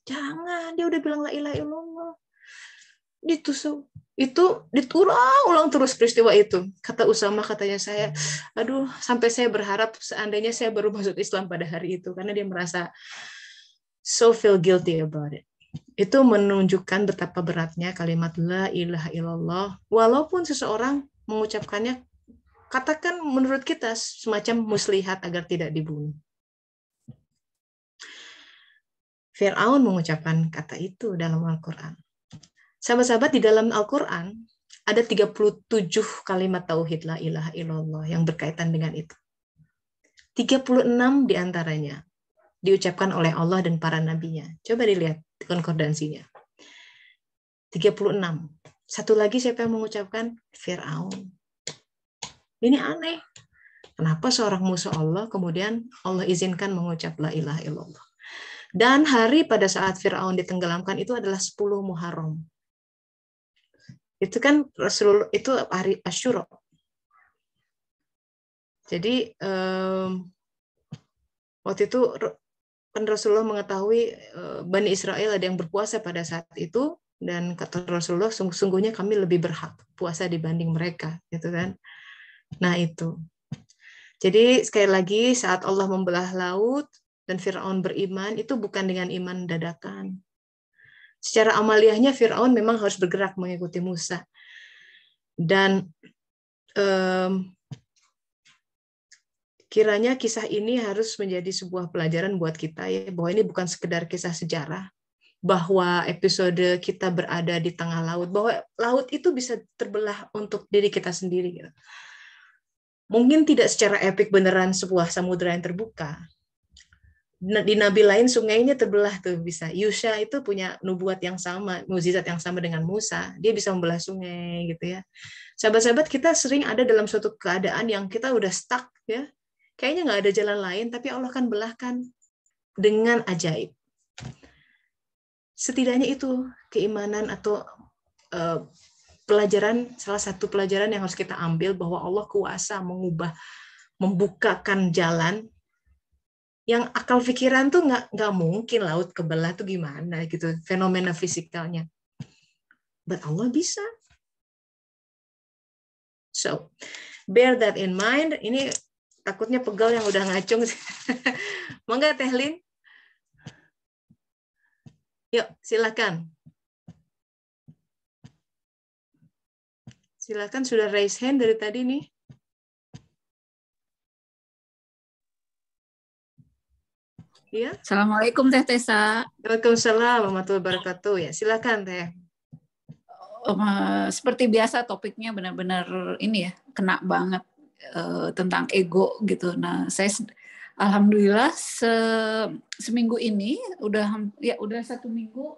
Speaker 1: Jangan, dia udah bilang la ilaha illallah, ditusuk. Itu ditulang-ulang terus peristiwa itu. Kata Usama, katanya saya, aduh, sampai saya berharap seandainya saya baru masuk Islam pada hari itu, karena dia merasa so feel guilty about it. Itu menunjukkan betapa beratnya kalimat la ilaha illallah, walaupun seseorang mengucapkannya, katakan menurut kita semacam muslihat agar tidak dibunuh. Fir'aun mengucapkan kata itu dalam Al-Quran. Sahabat-sahabat, di dalam Al-Quran ada 37 kalimat tauhid la ilaha illallah yang berkaitan dengan itu. 36 diantaranya diucapkan oleh Allah dan para nabinya. Coba dilihat konkordansinya. 36. Satu lagi siapa yang mengucapkan? Fir'aun. Ini aneh. Kenapa seorang musuh Allah kemudian Allah izinkan mengucap la ilaha illallah? Dan hari pada saat Fir'aun ditenggelamkan itu adalah 10 Muharram. Itu kan Rasulullah, itu hari Asyura. Jadi waktu itu kan Rasulullah mengetahui Bani Israel ada yang berpuasa pada saat itu, dan kata Rasulullah, sungguhnya kami lebih berhak puasa dibanding mereka, gitu kan. Nah itu. Jadi sekali lagi saat Allah membelah laut dan Fir'aun beriman, itu bukan dengan iman dadakan. Secara amaliyahnya Fir'aun memang harus bergerak mengikuti Musa. Dan kiranya kisah ini harus menjadi sebuah pelajaran buat kita ya, bahwa ini bukan sekedar kisah sejarah, bahwa episode kita berada di tengah laut, bahwa laut itu bisa terbelah untuk diri kita sendiri. Gitu. Mungkin tidak secara epik beneran sebuah samudera yang terbuka. Di nabi lain sungainya terbelah tuh bisa. Yusha itu punya nubuat yang sama, mukjizat yang sama dengan Musa. Dia bisa membelah sungai gitu ya. Sahabat-sahabat, kita sering ada dalam suatu keadaan yang kita udah stuck ya. Kayaknya nggak ada jalan lain, tapi Allah kan belahkan dengan ajaib. Setidaknya itu keimanan atau pelajaran, salah satu pelajaran yang harus kita ambil, bahwa Allah kuasa mengubah, membukakan jalan yang akal pikiran tuh nggak mungkin laut kebelah tuh gimana gitu, fenomena fisikalnya. But Allah bisa. So, bear that in mind. Ini takutnya pegal yang udah ngacung. Monggo Teh Lin. Yuk, silakan. Silakan, sudah raise hand dari tadi nih. Ya.
Speaker 2: Assalamualaikum Teh Tessa.
Speaker 1: Waalaikumsalam warahmatullahi wabarakatuh. Ya, silakan Teh.
Speaker 2: Seperti biasa topiknya benar-benar ini ya, kena banget tentang ego gitu. Nah, saya alhamdulillah seminggu ini udah 1 minggu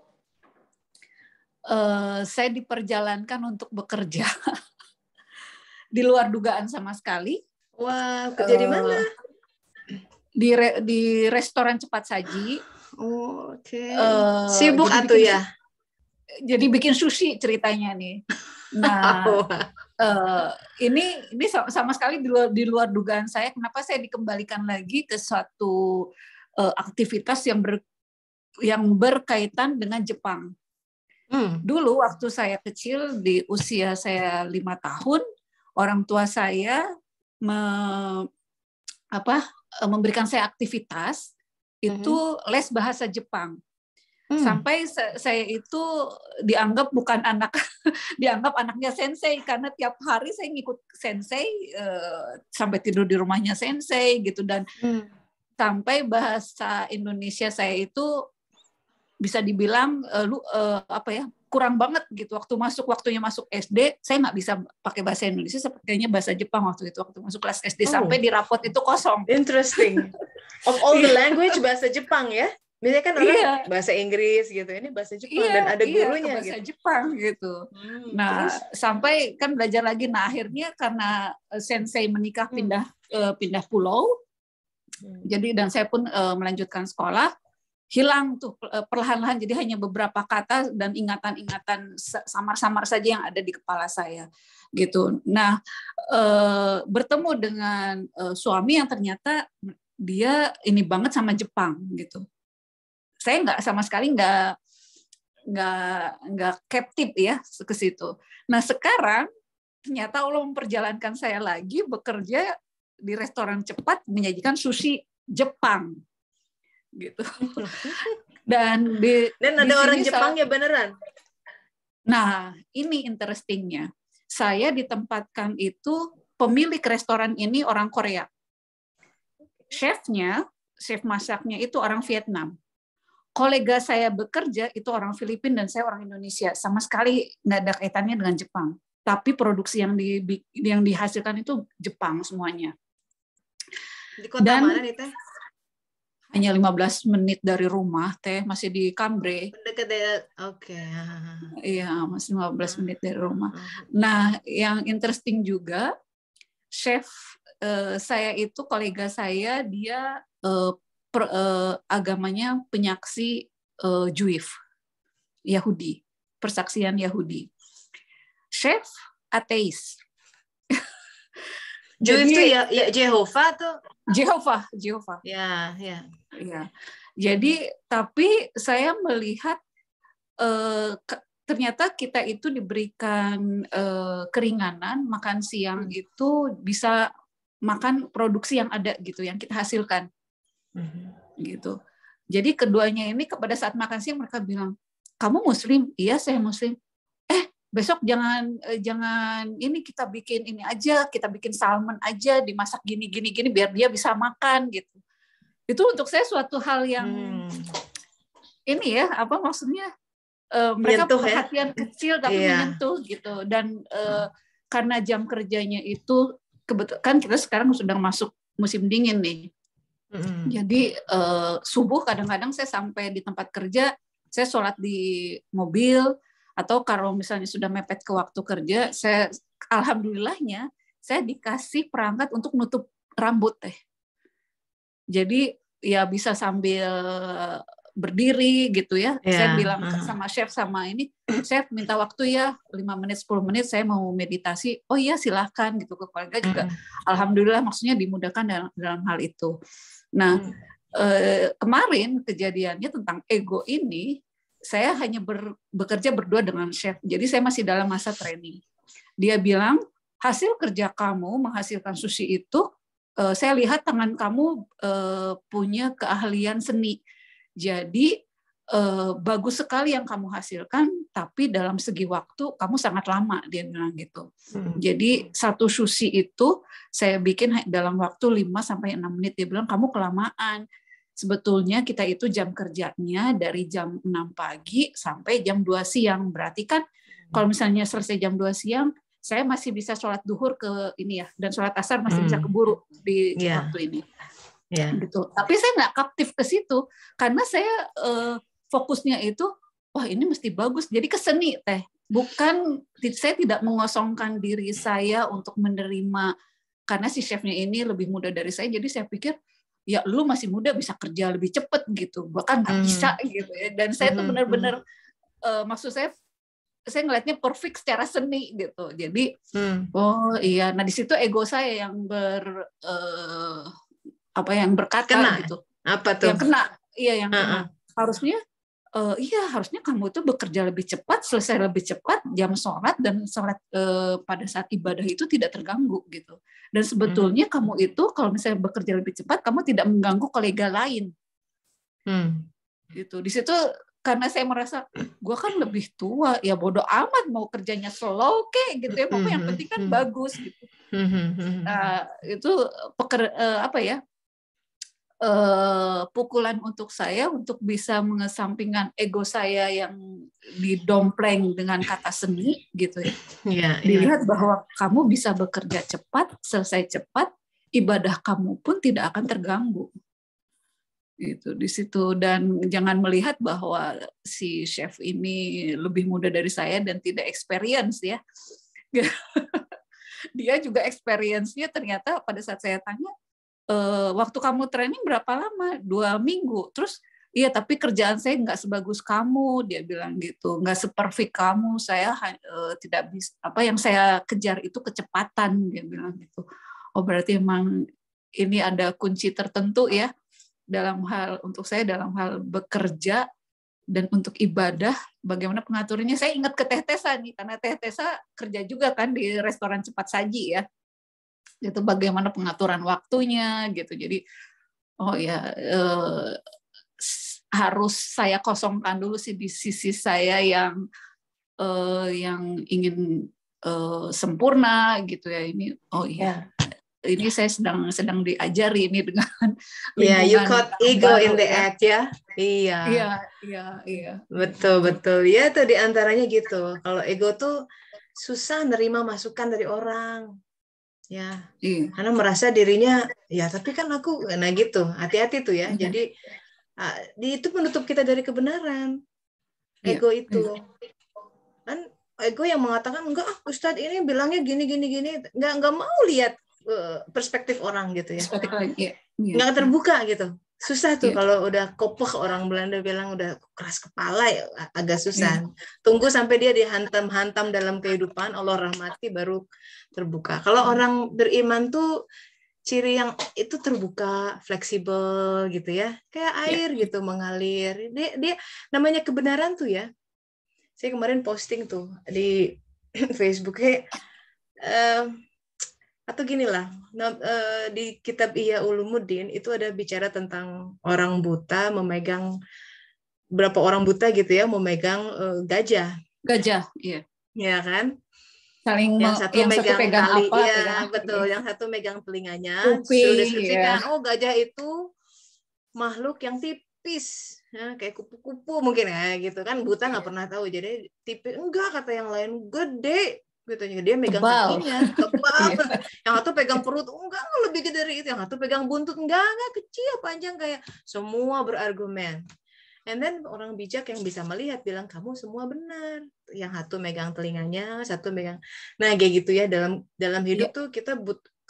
Speaker 2: saya diperjalankan untuk bekerja di luar dugaan sama sekali.
Speaker 1: Wah, kerja di mana?
Speaker 2: Di restoran cepat saji.
Speaker 1: Oh, oke. Sibuk atuh ya?
Speaker 2: Jadi bikin sushi ceritanya nih. Nah, ini sama sekali di luar dugaan saya. Kenapa saya dikembalikan lagi ke suatu aktivitas yang berkaitan dengan Jepang. Dulu waktu saya kecil, di usia saya 5 tahun, orang tua saya memberikan saya aktivitas itu les bahasa Jepang. Sampai saya itu dianggap bukan anak, dianggap anaknya sensei karena tiap hari saya ngikut sensei, sampai tidur di rumahnya sensei gitu, dan sampai bahasa Indonesia saya itu bisa dibilang kurang banget gitu. Waktunya masuk SD saya nggak bisa pakai bahasa Indonesia, sepertinya bahasa Jepang waktu itu waktu masuk kelas SD, sampai di rapot itu kosong.
Speaker 1: Interesting. Of all the language, bahasa Jepang ya. Biasanya kan orang bahasa Inggris gitu, ini bahasa Jepang dan ada gurunya
Speaker 2: bahasa
Speaker 1: gitu.
Speaker 2: Jepang gitu. Nah, terus? Sampai kan belajar lagi. Nah, akhirnya karena sensei menikah pindah pulau, jadi dan saya pun melanjutkan sekolah, hilang tuh perlahan-lahan, jadi hanya beberapa kata dan ingatan-ingatan samar-samar saja yang ada di kepala saya gitu. Nah, bertemu dengan suami yang ternyata dia ini banget sama Jepang gitu. Saya sama sekali nggak captive ya ke situ. Nah, sekarang ternyata Allah memperjalankan saya lagi bekerja di restoran cepat menyajikan sushi Jepang gitu. Dan
Speaker 1: ada orang Jepang ya beneran.
Speaker 2: Nah, ini interestingnya. Saya ditempatkan itu, pemilik restoran ini orang Korea. Chef masaknya itu orang Vietnam. Kolega saya bekerja itu orang Filipina dan saya orang Indonesia. Sama sekali nggak ada kaitannya dengan Jepang. Tapi produksi yang dihasilkan itu Jepang semuanya.
Speaker 1: Di kota mana nih, Teh?
Speaker 2: Hanya 15 menit dari rumah, Teh. Masih di Cambrai.
Speaker 1: Dekat dari, oke.
Speaker 2: Iya, masih 15 menit dari rumah. Nah, yang interesting juga, chef saya itu, kolega saya, dia agamanya penyaksi Juif, Yahudi, persaksian Yahudi. Chef ateis.
Speaker 1: Juif itu ya Jehovah tuh?
Speaker 2: Jehovah.
Speaker 1: Ya.
Speaker 2: Jadi tapi saya melihat ternyata kita itu diberikan keringanan, makan siang itu bisa makan produksi yang ada gitu, yang kita hasilkan. Gitu. Jadi keduanya ini pada saat makan siang mereka bilang, "Kamu Muslim?" "Iya, saya Muslim." Besok jangan ini, kita bikin ini aja, kita bikin salmon aja, dimasak gini biar dia bisa makan gitu. Itu untuk saya suatu hal yang ini ya, apa maksudnya, mereka
Speaker 1: menyentuh,
Speaker 2: perhatian kecil tapi menyentuh gitu. Dan karena jam kerjanya itu kebetulan kan kita sekarang sudah masuk musim dingin nih. Jadi subuh kadang-kadang saya sampai di tempat kerja, saya sholat di mobil, atau kalau misalnya sudah mepet ke waktu kerja, saya alhamdulillahnya saya dikasih perangkat untuk nutup rambut Teh. Jadi ya bisa sambil berdiri gitu ya. Saya bilang sama chef chef minta waktu ya 5 menit 10 menit saya mau meditasi. Oh iya silahkan gitu, ke keluarga juga. Alhamdulillah maksudnya dimudahkan dalam hal itu. Nah, kemarin kejadiannya tentang ego ini, saya hanya bekerja berdua dengan chef. Jadi saya masih dalam masa training. Dia bilang, hasil kerja kamu menghasilkan sushi itu, saya lihat tangan kamu punya keahlian seni. Jadi bagus sekali yang kamu hasilkan, tapi dalam segi waktu kamu sangat lama, dia bilang gitu. Jadi satu sushi itu saya bikin dalam waktu 5-6 menit. Dia bilang kamu kelamaan. Sebetulnya kita itu jam kerjanya dari jam 6 pagi sampai jam 2 siang. Berarti kan kalau misalnya selesai jam 2 siang, saya masih bisa sholat duhur ke ini ya, dan sholat asar masih bisa keburu di waktu ini. Gitu. Tapi saya nggak aktif ke situ karena saya fokusnya itu, wah ini mesti bagus. Jadi ke seni Teh. Bukan, saya tidak mengosongkan diri saya untuk menerima, karena si chefnya ini lebih muda dari saya. Jadi saya pikir, ya lu masih muda bisa kerja lebih cepat gitu. Bahkan nggak bisa gitu ya. Dan saya tuh benar-benar, maksud saya ngelihatnya perfect secara seni gitu. Jadi, oh iya. Nah di situ ego saya yang berkata
Speaker 1: kena.
Speaker 2: Gitu.
Speaker 1: Apa tuh?
Speaker 2: Yang kena, iya yang kena. Harusnya kamu itu bekerja lebih cepat, selesai lebih cepat, jam sholat dan sholat pada saat ibadah itu tidak terganggu gitu. Dan sebetulnya kamu itu kalau misalnya bekerja lebih cepat, kamu tidak mengganggu kolega lain. Gitu. Di situ karena saya merasa gue kan lebih tua, ya bodoh amat mau kerjanya slow kayak gitu ya, pokoknya yang penting kan bagus gitu. Nah, itu pukulan untuk saya untuk bisa mengesampingkan ego saya yang didompleng dengan kata seni gitu ya. Dilihat bahwa kamu bisa bekerja cepat, selesai cepat, ibadah kamu pun tidak akan terganggu. Gitu di situ. Dan jangan melihat bahwa si chef ini lebih muda dari saya dan tidak experience ya. Dia juga experience-nya ternyata pada saat saya tanya, waktu kamu training berapa lama? 2 minggu. Terus, iya tapi kerjaan saya nggak sebagus kamu, dia bilang gitu. Nggak seperfect kamu, saya tidak bisa, yang saya kejar itu kecepatan, dia bilang gitu. Oh berarti emang ini ada kunci tertentu ya, untuk saya dalam hal bekerja dan untuk ibadah, bagaimana pengaturannya. Saya ingat ke Teh Tessa nih, karena Teh Tessa kerja juga kan di restoran cepat saji ya. Itu bagaimana pengaturan waktunya gitu. Jadi harus saya kosongkan dulu sih di sisi saya yang ingin sempurna gitu ya. Ini saya sedang diajari ini dengan lingkungan.
Speaker 1: You caught ego in the act ya.
Speaker 2: Iya.
Speaker 1: Betul. Ya tuh diantaranya gitu. Kalau ego tuh susah nerima masukan dari orang. Ya, karena merasa dirinya ya tapi kan aku gitu, hati-hati tuh ya. Jadi itu menutup kita dari kebenaran. Ego itu kan ego yang mengatakan enggak, Ustadz ini bilangnya gini, nggak mau lihat perspektif orang gitu ya. Nggak terbuka gitu. Susah tuh kalau udah kopeh, orang Belanda bilang udah keras kepala ya, agak susah. Tunggu sampai dia dihantam-hantam dalam kehidupan, Allah rahmati baru terbuka. Kalau orang beriman tuh ciri yang itu terbuka, fleksibel gitu ya. Kayak air gitu mengalir. Dia namanya kebenaran tuh ya. Saya kemarin posting tuh di Facebook atau gini lah, di kitab Ihya Ulumuddin itu ada bicara tentang orang buta memegang, berapa orang buta gitu ya memegang gajah,
Speaker 2: iya.
Speaker 1: Ya kan?
Speaker 2: Yang
Speaker 1: satu megang tali,
Speaker 2: ya
Speaker 1: betul. Yang satu megang telinganya.
Speaker 2: Kuping,
Speaker 1: sudah deskripsikan, gajah itu makhluk yang tipis, ya, kayak kupu-kupu mungkin ya gitu kan, buta nggak pernah tahu. Jadi tipis, enggak, kata yang lain gede. Gitu, dia megang kakinya tebal. Yang satu pegang perut, enggak lebih gede dari itu. Yang satu pegang buntut, enggak kecil, panjang, kayak semua berargumen. And then orang bijak yang bisa melihat bilang kamu semua benar. Yang satu megang telinganya, satu megang. Nah kayak gitu ya, dalam hidup tuh kita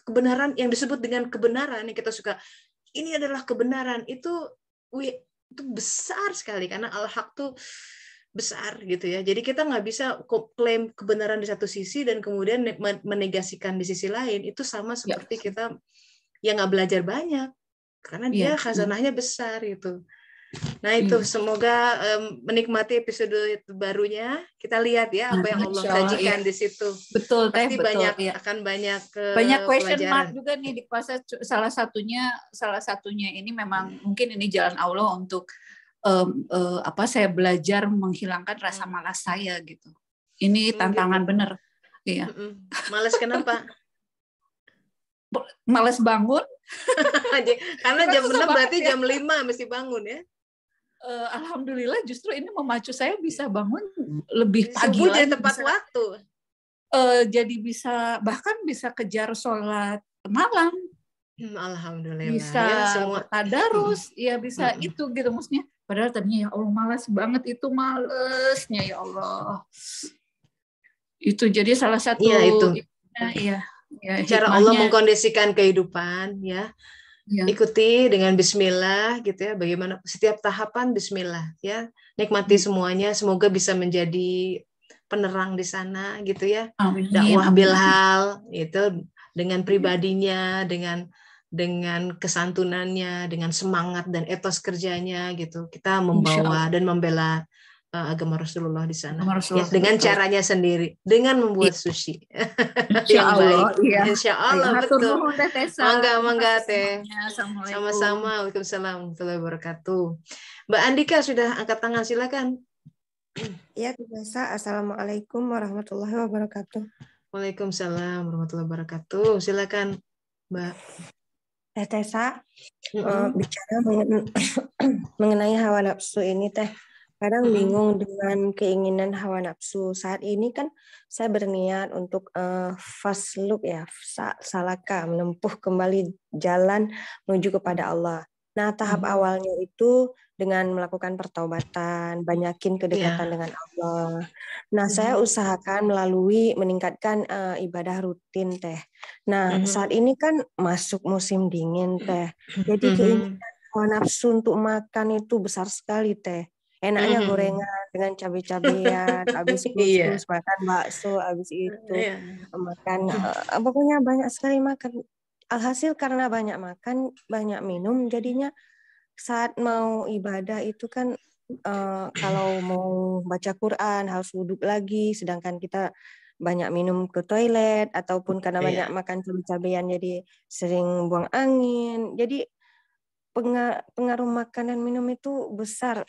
Speaker 1: kebenaran yang disebut dengan kebenaran yang kita suka. Ini adalah kebenaran, itu besar sekali karena al-haq tuh besar gitu ya. Jadi kita nggak bisa klaim kebenaran di satu sisi dan kemudian menegasikan di sisi lain. Itu sama seperti kita yang nggak belajar banyak karena dia khazanahnya besar gitu. Nah itu semoga menikmati episode barunya. Kita lihat ya apa yang Allah sajikan di situ.
Speaker 2: Betul,
Speaker 1: pasti
Speaker 2: betul,
Speaker 1: akan banyak
Speaker 2: question
Speaker 1: pelajaran.
Speaker 2: mark juga nih di puasa. Salah satunya ini memang mungkin ini jalan Allah untuk saya belajar menghilangkan rasa malas saya gitu. Ini tantangan bener. Iya.
Speaker 1: Malas kenapa?
Speaker 2: Malas bangun.
Speaker 1: Karena jam 6 berarti jam 5 mesti bangun ya.
Speaker 2: Alhamdulillah justru ini memacu saya bisa bangun lebih pagi
Speaker 1: subuh
Speaker 2: lagi.
Speaker 1: Subuh tepat waktu.
Speaker 2: Jadi bahkan bisa kejar sholat malam.
Speaker 1: Alhamdulillah.
Speaker 2: Bisa
Speaker 1: semua
Speaker 2: tadarus, ya bisa itu gitu maksudnya. Padahal tadinya ya Allah malas banget, itu malesnya ya Allah. Itu jadi salah satu
Speaker 1: cara Allah mengkondisikan kehidupan ya. Ikuti dengan bismillah gitu ya. Bagaimana setiap tahapan bismillah ya. Nikmati semuanya, semoga bisa menjadi penerang di sana gitu ya. Dakwah bilhal itu dengan pribadinya, dengan kesantunannya, dengan semangat dan etos kerjanya gitu. Kita membawa dan membela agama Rasulullah di sana. Dengan caranya sendiri, dengan membuat sushi.
Speaker 2: Insya Allah, iya.
Speaker 1: Insya Allah, betul. Mangga Teh. Sama-sama. Waalaikumsalam warahmatullahi wabarakatuh. Mbak Andika sudah angkat tangan, silakan.
Speaker 3: Ya, biasa. Assalamualaikum warahmatullahi wabarakatuh.
Speaker 1: Waalaikumsalam warahmatullahi wabarakatuh. Silakan, Mbak.
Speaker 3: Teh Tessa, bicara mengenai hawa nafsu ini, Teh. Kadang bingung dengan keinginan hawa nafsu. Saat ini kan saya berniat untuk fasluk ya, salaka, menempuh kembali jalan menuju kepada Allah. Nah, tahap awalnya itu dengan melakukan pertaubatan, banyakin kedekatan dengan Allah. Nah, saya usahakan melalui meningkatkan ibadah rutin, Teh. Nah, saat ini kan masuk musim dingin, Teh. Jadi keinginan hawa nafsu untuk makan itu besar sekali, Teh. Enaknya gorengan dengan cabai-cabean, habis khusus makan bakso, habis itu makan pokoknya banyak sekali makan. Alhasil karena banyak makan, banyak minum, jadinya saat mau ibadah itu kan kalau mau baca Quran harus wudhu lagi, sedangkan kita banyak minum ke toilet ataupun karena banyak makan cabai-cabean jadi sering buang angin. Jadi pengaruh makanan minum itu besar,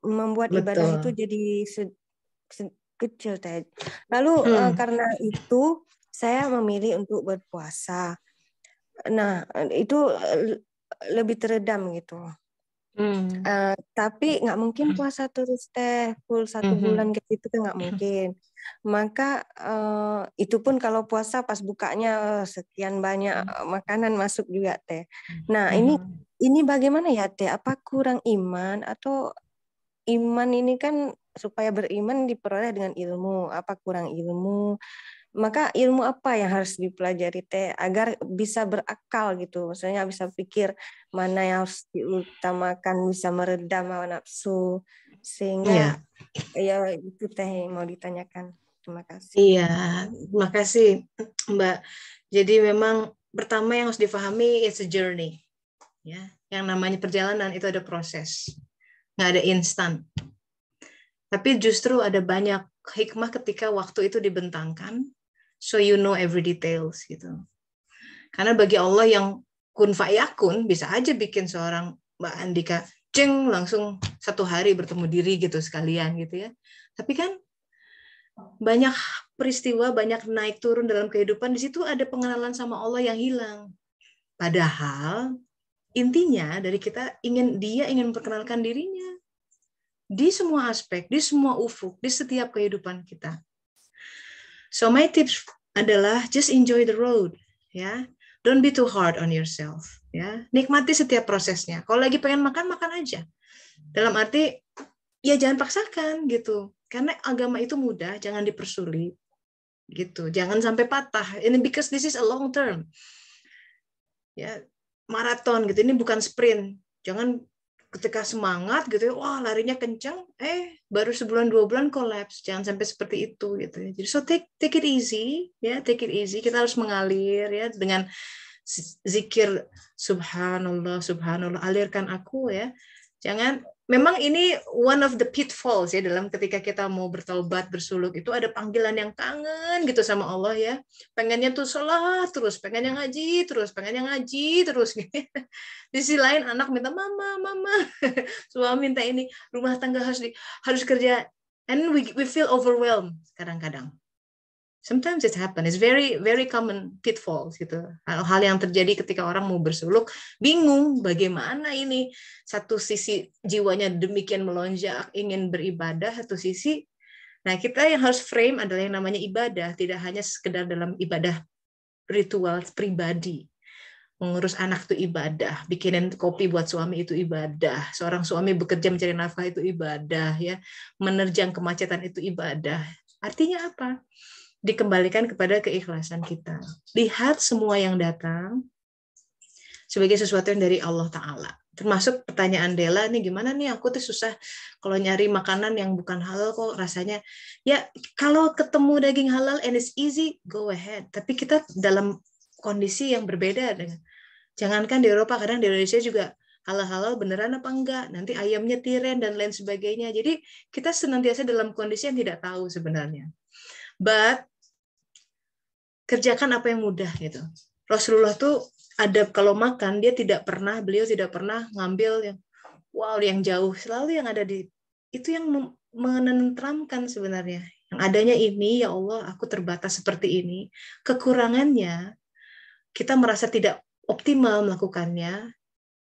Speaker 3: membuat ibadah itu jadi kecil, Teh. Lalu karena itu saya memilih untuk berpuasa. Nah, itu lebih teredam gitu. Tapi nggak mungkin puasa terus, Teh, full 1 bulan kayak gitu kan nggak mungkin. Maka itu pun kalau puasa pas bukanya sekian banyak makanan masuk juga, Teh. Nah, ini bagaimana ya, Teh? Apa kurang iman atau iman ini kan supaya beriman diperoleh dengan ilmu? Apa kurang ilmu? Maka ilmu apa yang harus dipelajari, Teh, agar bisa berakal gitu? Maksudnya bisa pikir mana yang harus diutamakan, bisa meredam hawa nafsu. Sehingga ya itu, Teh, yang mau ditanyakan. Terima kasih.
Speaker 1: Iya, terima kasih, Mbak. Jadi memang pertama yang harus difahami it's a journey. Ya, yang namanya perjalanan itu ada proses. Nggak ada instan. Tapi justru ada banyak hikmah ketika waktu itu dibentangkan, so you know every details gitu. Karena bagi Allah yang kun fayakun bisa aja bikin seorang Mbak Andika ceng langsung 1 hari bertemu diri gitu sekalian gitu ya. Tapi kan banyak peristiwa, banyak naik turun dalam kehidupan, di situ ada pengenalan sama Allah yang hilang. Padahal intinya dari kita dia ingin memperkenalkan dirinya di semua aspek, di semua ufuk, di setiap kehidupan kita. So my tips adalah just enjoy the road, ya. Don't be too hard on yourself, ya. Nikmati setiap prosesnya. Kalau lagi pengen makan, makan aja. Dalam arti ya jangan paksakan gitu. Karena agama itu mudah, jangan dipersulit. Gitu. Jangan sampai patah. Ini because this is a long term. Ya, maraton gitu. Ini bukan sprint. Jangan ketika semangat gitu ya, wah larinya kencang, baru sebulan 2 bulan collapse. Jangan sampai seperti itu gitu ya. Jadi so take it easy, ya, take it easy. Kita harus mengalir ya dengan zikir subhanallah, subhanallah, alirkan aku ya. Jangan, memang ini one of the pitfalls ya dalam ketika kita mau bertaubat, bersuluk itu ada panggilan yang kangen gitu sama Allah ya. Pengennya tuh sholat terus, pengennya ngaji terus, pengennya ngaji terus. Di sisi lain anak minta mama, suami minta ini, rumah tangga harus kerja, and we feel overwhelmed kadang-kadang. Sometimes it happen. It's very very common pitfalls gitu. Hal-hal yang terjadi ketika orang mau bersuluk, bingung bagaimana ini. Satu sisi jiwanya demikian melonjak, ingin beribadah, satu sisi nah kita yang harus frame adalah yang namanya ibadah, tidak hanya sekedar dalam ibadah ritual pribadi. Mengurus anak itu ibadah, bikinin kopi buat suami itu ibadah, seorang suami bekerja mencari nafkah itu ibadah ya, menerjang kemacetan itu ibadah. Artinya apa? Dikembalikan kepada keikhlasan kita. Lihat semua yang datang sebagai sesuatu yang dari Allah Ta'ala. Termasuk pertanyaan Dela, nih gimana nih aku tuh susah kalau nyari makanan yang bukan halal kok rasanya. Ya kalau ketemu daging halal and it's easy, go ahead. Tapi kita dalam kondisi yang berbeda. Jangankan di Eropa, kadang di Indonesia juga halal-halal beneran apa enggak. Nanti ayamnya tiren dan lain sebagainya. Jadi kita senantiasa dalam kondisi yang tidak tahu sebenarnya. But kerjakan apa yang mudah gitu. Rasulullah tuh ada kalau makan beliau tidak pernah ngambil yang wow, yang jauh, selalu yang ada di itu yang menenteramkan sebenarnya. Yang adanya ini, ya Allah, aku terbatas seperti ini. Kekurangannya, kita merasa tidak optimal melakukannya.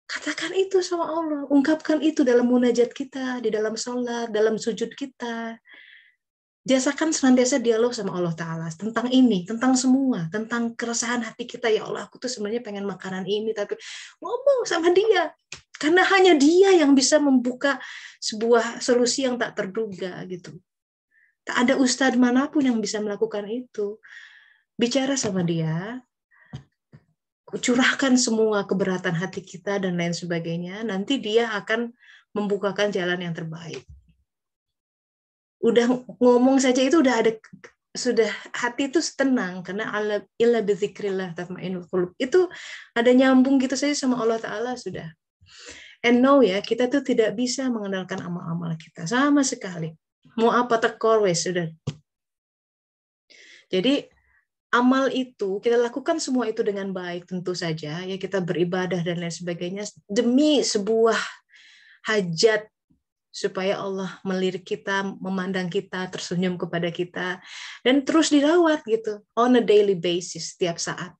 Speaker 1: Katakan itu sama Allah, ungkapkan itu dalam munajat kita, di dalam sholat, dalam sujud kita. Biasakan senantiasa dialog sama Allah Ta'ala tentang ini, tentang semua, tentang keresahan hati kita. Ya Allah, aku tuh sebenarnya pengen makanan ini, tapi ngomong sama dia. Karena hanya dia yang bisa membuka sebuah solusi yang tak terduga gitu. Tak ada ustadz manapun yang bisa melakukan itu. Bicara sama dia, curahkan semua keberatan hati kita dan lain sebagainya, nanti dia akan membukakan jalan yang terbaik. Udah ngomong saja itu sudah hati itu tenang, karena illa bizikrillah tatmainnul qulub. Itu ada nyambung gitu saja sama Allah Ta'ala sudah. And know ya, kita tuh tidak bisa mengandalkan amal-amal kita sama sekali. Mau apa tekor wes sudah. Jadi amal itu kita lakukan semua itu dengan baik tentu saja ya, kita beribadah dan lain sebagainya demi sebuah hajat supaya Allah melirik kita, memandang kita, tersenyum kepada kita, dan terus dirawat gitu on a daily basis setiap saat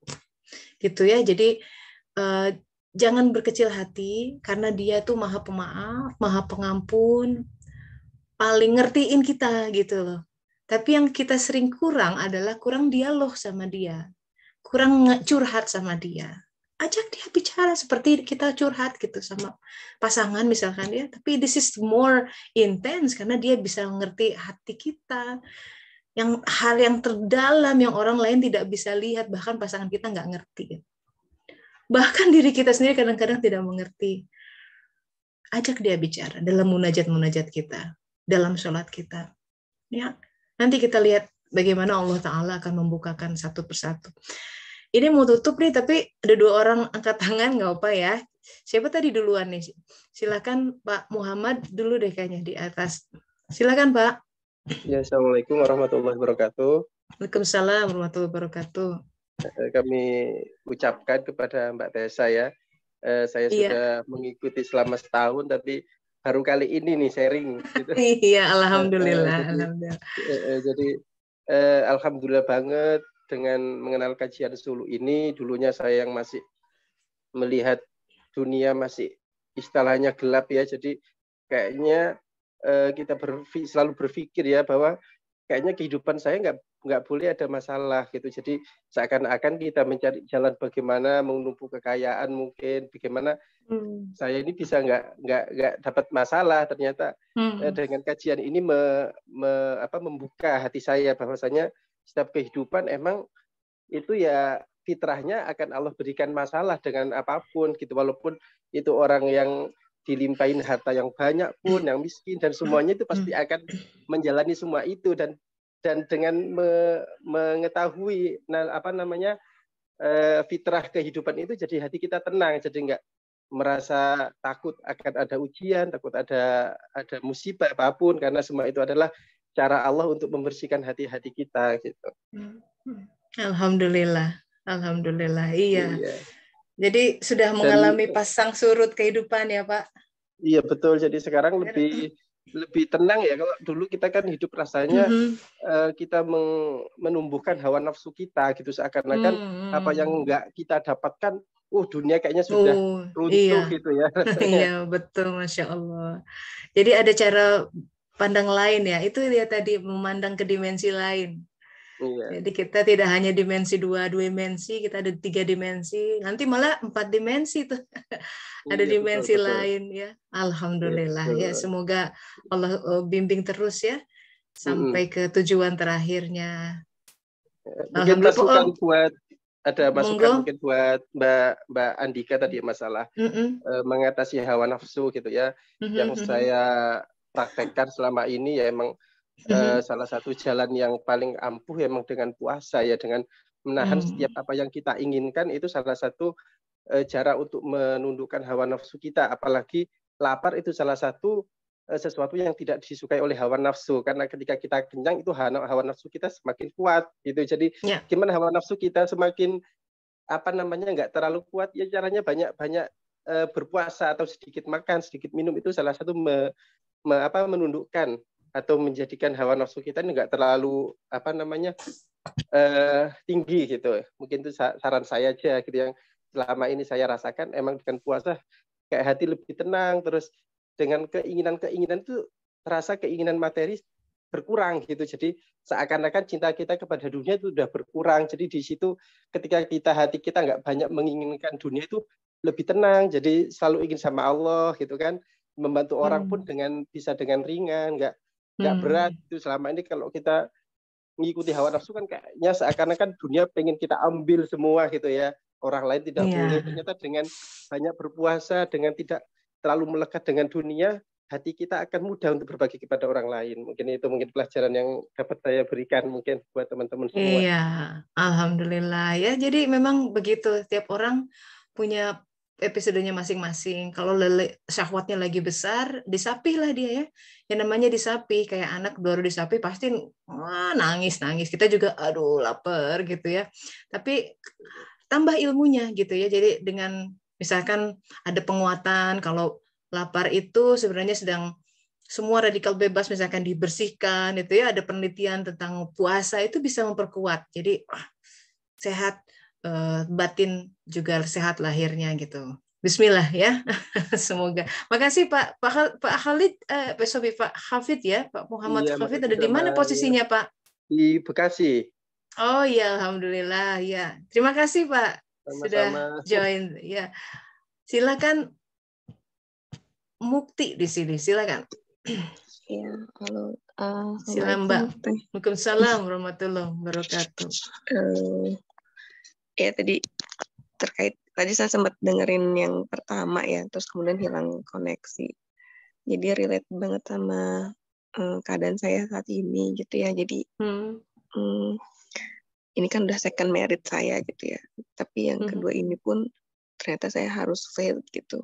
Speaker 1: gitu ya. Jadi jangan berkecil hati, karena dia tuh maha pemaaf, maha pengampun, paling ngertiin kita gitu loh. Tapi yang kita sering kurang adalah kurang dialog sama dia, kurang curhat sama dia. Ajak dia bicara seperti kita curhat gitu sama pasangan misalkan ya. Tapi this is more intense karena dia bisa mengerti hati kita, yang hal yang terdalam yang orang lain tidak bisa lihat, bahkan pasangan kita nggak ngerti. Bahkan diri kita sendiri kadang-kadang tidak mengerti. Ajak dia bicara dalam munajat-munajat kita, dalam sholat kita. Ya, nanti kita lihat bagaimana Allah Ta'ala akan membukakan satu persatu. Ini mau tutup nih, tapi ada 2 orang angkat tangan, nggak apa ya. Siapa tadi duluan nih? Silakan Pak Muhammad dulu deh kayaknya di atas. Silakan Pak.
Speaker 4: Ya, Assalamualaikum warahmatullahi wabarakatuh.
Speaker 1: Waalaikumsalam warahmatullahi wabarakatuh.
Speaker 4: Kami ucapkan kepada Mbak Tessa ya. Saya sudah mengikuti selama setahun, tapi baru kali ini nih sharing. Gitu.
Speaker 1: Iya, alhamdulillah.
Speaker 4: Jadi alhamdulillah banget dengan mengenal kajian Sulu ini. Dulunya saya yang masih melihat dunia masih istilahnya gelap ya. Jadi kayaknya kita selalu berpikir ya bahwa kayaknya kehidupan saya nggak boleh ada masalah gitu. Jadi seakan-akan kita mencari jalan bagaimana menumpuk kekayaan, mungkin bagaimana saya ini bisa nggak dapat masalah. Ternyata dengan kajian ini membuka hati saya bahwasanya setiap kehidupan emang itu ya fitrahnya akan Allah berikan masalah dengan apapun gitu, walaupun itu orang yang dilimpahin harta yang banyak pun, yang miskin, dan semuanya itu pasti akan menjalani semua itu, dan dengan mengetahui fitrah kehidupan itu, jadi hati kita tenang, jadi nggak merasa takut akan ada ujian, takut ada musibah apapun, karena semua itu adalah cara Allah untuk membersihkan hati-hati kita gitu.
Speaker 1: Alhamdulillah, iya. Jadi sudah mengalami pasang surut kehidupan ya Pak?
Speaker 4: Iya betul. Jadi sekarang lebih tenang ya. Kalau dulu kita kan hidup rasanya kita menumbuhkan hawa nafsu kita gitu, seakan-akan apa yang nggak kita dapatkan, dunia kayaknya sudah runtuh gitu ya.
Speaker 1: Iya betul, Masya Allah. Jadi ada cara pandang lain ya. Itu dia tadi, memandang ke dimensi lain. Iya. Jadi kita tidak hanya dimensi 2 dimensi, kita ada 3 dimensi, nanti malah 4 dimensi tuh. Ada dimensi betul. Lain ya. Alhamdulillah ya, semoga Allah bimbing terus ya sampai ke tujuan terakhirnya.
Speaker 4: Mungkin masukan buat mungkin buat Mbak Andika tadi masalah mengatasi hawa nafsu gitu ya. Yang saya praktekkan selama ini ya emang salah satu jalan yang paling ampuh memang dengan puasa ya, dengan menahan setiap apa yang kita inginkan, itu salah satu cara untuk menundukkan hawa nafsu kita. Apalagi lapar itu salah satu sesuatu yang tidak disukai oleh hawa nafsu, karena ketika kita kenyang itu hawa nafsu kita semakin kuat gitu. Jadi gimana hawa nafsu kita semakin nggak terlalu kuat ya, caranya banyak berpuasa atau sedikit makan, sedikit minum itu salah satu menundukkan atau menjadikan hawa nafsu kita nggak terlalu tinggi gitu. Mungkin itu saran saya aja gitu yang selama ini saya rasakan. Emang dengan puasa kayak hati lebih tenang, terus dengan keinginan itu terasa keinginan materi berkurang gitu. Jadi seakan-akan cinta kita kepada dunia itu sudah berkurang. Jadi di situ ketika hati kita nggak banyak menginginkan dunia itu lebih tenang. Jadi selalu ingin sama Allah gitu kan. Membantu orang pun bisa dengan ringan, nggak berat. Itu selama ini kalau kita mengikuti hawa nafsu kan kayaknya seakan-akan dunia pengen kita ambil semua gitu ya. Orang lain tidak boleh. Ternyata dengan banyak berpuasa, dengan tidak terlalu melekat dengan dunia, hati kita akan mudah untuk berbagi kepada orang lain. Mungkin itu pelajaran yang dapat saya berikan mungkin buat teman-teman semua.
Speaker 1: Iya, alhamdulillah ya. Jadi memang begitu, tiap orang punya episodenya masing-masing. Kalau syahwatnya lagi besar, disapih lah dia ya. Yang namanya disapih, kayak anak baru disapih pasti nangis. Kita juga aduh lapar gitu ya. Tapi tambah ilmunya gitu ya. Jadi dengan misalkan ada penguatan, kalau lapar itu sebenarnya sedang semua radikal bebas misalkan dibersihkan itu ya, ada penelitian tentang puasa itu bisa memperkuat. Jadi sehat batin juga sehat lahirnya gitu. Bismillah ya. Semoga. Makasih Pak Khalid, Pak Hafid ya, Pak Muhammad Hafid ada di mana posisinya Pak?
Speaker 4: Di Bekasi.
Speaker 1: Oh ya, alhamdulillah ya. Terima kasih Pak.
Speaker 4: Sama-sama.
Speaker 1: Sudah join ya. Silakan Mukti di sini, silakan.
Speaker 3: Ya, halo.
Speaker 1: Silakan Mbak. Waalaikumsalam warahmatullahi wabarakatuh.
Speaker 3: Ya tadi saya sempat dengerin yang pertama ya, terus kemudian hilang koneksi. Jadi relate banget sama keadaan saya saat ini gitu ya. Jadi ini kan udah second married saya gitu ya. Tapi yang kedua ini pun ternyata saya harus fail gitu.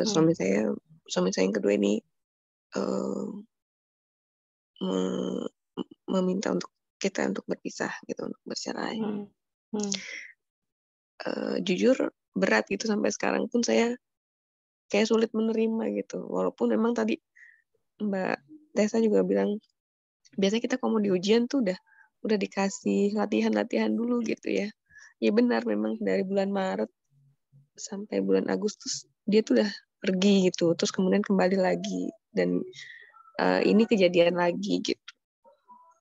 Speaker 3: Suami saya yang kedua ini meminta untuk kita untuk berpisah gitu, untuk bercerai. Jujur berat gitu, sampai sekarang pun saya kayak sulit menerima gitu. Walaupun memang tadi Mbak Tessa juga bilang biasanya kita kalau mau di ujian tuh udah dikasih latihan dulu gitu ya. Ya benar, memang dari bulan Maret sampai bulan Agustus dia tuh udah pergi gitu, terus kemudian kembali lagi, dan ini kejadian lagi gitu.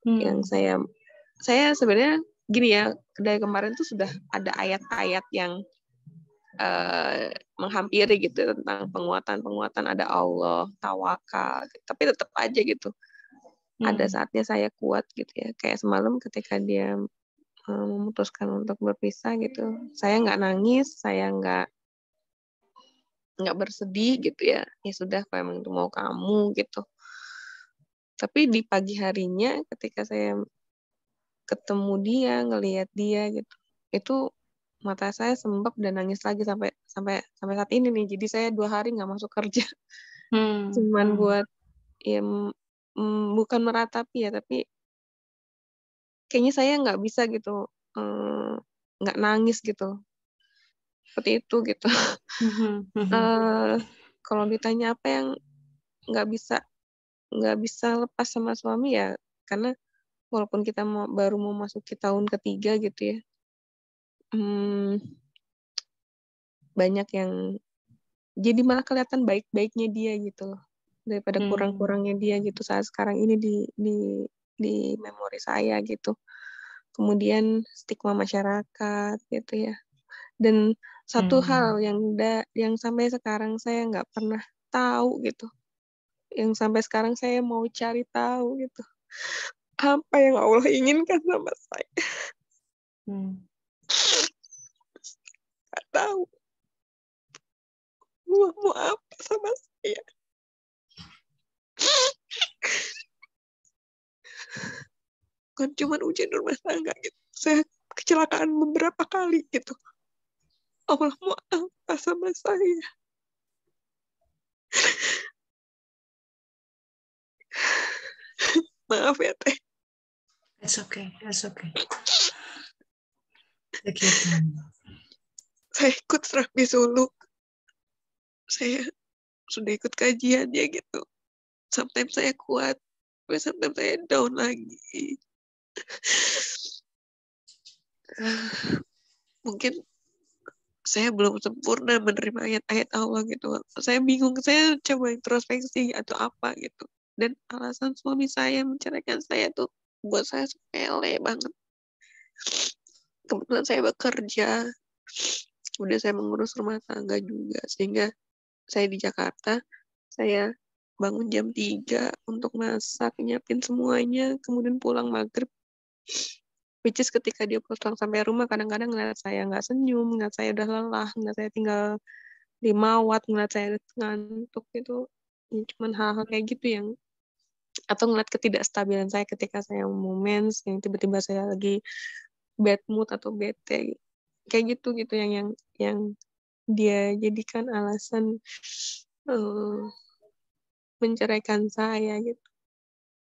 Speaker 3: Yang saya sebenarnya gini ya, dari kemarin tuh sudah ada ayat-ayat yang menghampiri gitu tentang penguatan, ada Allah, tawakal, tapi tetap aja gitu. Ada saatnya saya kuat gitu ya, kayak semalam ketika dia memutuskan untuk berpisah gitu, saya nggak nangis, saya nggak bersedih gitu ya sudah, kalau emang itu mau kamu gitu. Tapi di pagi harinya ketika saya ketemu dia, ngelihat dia gitu, itu mata saya sembab dan nangis lagi sampai saat ini nih. Jadi saya 2 hari nggak masuk kerja, cuman buat ya bukan meratapi ya, tapi kayaknya saya nggak bisa gitu, nggak nangis gitu, seperti itu gitu. Kalau ditanya apa yang nggak bisa lepas sama suami ya, karena walaupun kita baru mau masuk ke tahun ketiga gitu ya, banyak yang jadi malah kelihatan baik-baiknya dia gitu loh, daripada kurang-kurangnya dia gitu saat sekarang ini di memori saya gitu. Kemudian stigma masyarakat gitu ya, dan satu hal yang sampai sekarang saya nggak pernah tahu gitu, yang sampai sekarang saya mau cari tahu gitu, apa yang Allah inginkan sama saya. Nggak tahu mau apa sama saya. Kan cuma ujian rumah tangga gitu, saya kecelakaan beberapa kali gitu. Allah mau apa sama saya? Maaf ya Teh.
Speaker 1: It's okay. Kegiatan.
Speaker 5: Saya ikut terapi Sulu. Saya sudah ikut kajiannya gitu. Sometimes saya kuat, tapi sometimes saya down lagi. Mungkin saya belum sempurna menerima ayat-ayat Allah gitu. Saya bingung, saya coba introspeksi atau apa gitu. Dan alasan suami saya menceraikan saya tuh buat saya sepele banget. Kebetulan saya bekerja, udah saya mengurus rumah tangga juga, sehingga saya di Jakarta, saya bangun jam 3 untuk masak, nyiapin semuanya, kemudian pulang maghrib. Which is ketika dia pulang sampai rumah, kadang-kadang ngeliat saya nggak senyum, ngeliat saya udah lelah, ngeliat saya tinggal di mawat, ngeliat saya ngantuk gitu. Cuman hal-hal kayak gitu yang, atau ngeliat ketidakstabilan saya ketika saya mau mens, yang tiba-tiba saya lagi bad mood atau bete, kayak gitu yang dia jadikan alasan menceraikan saya gitu.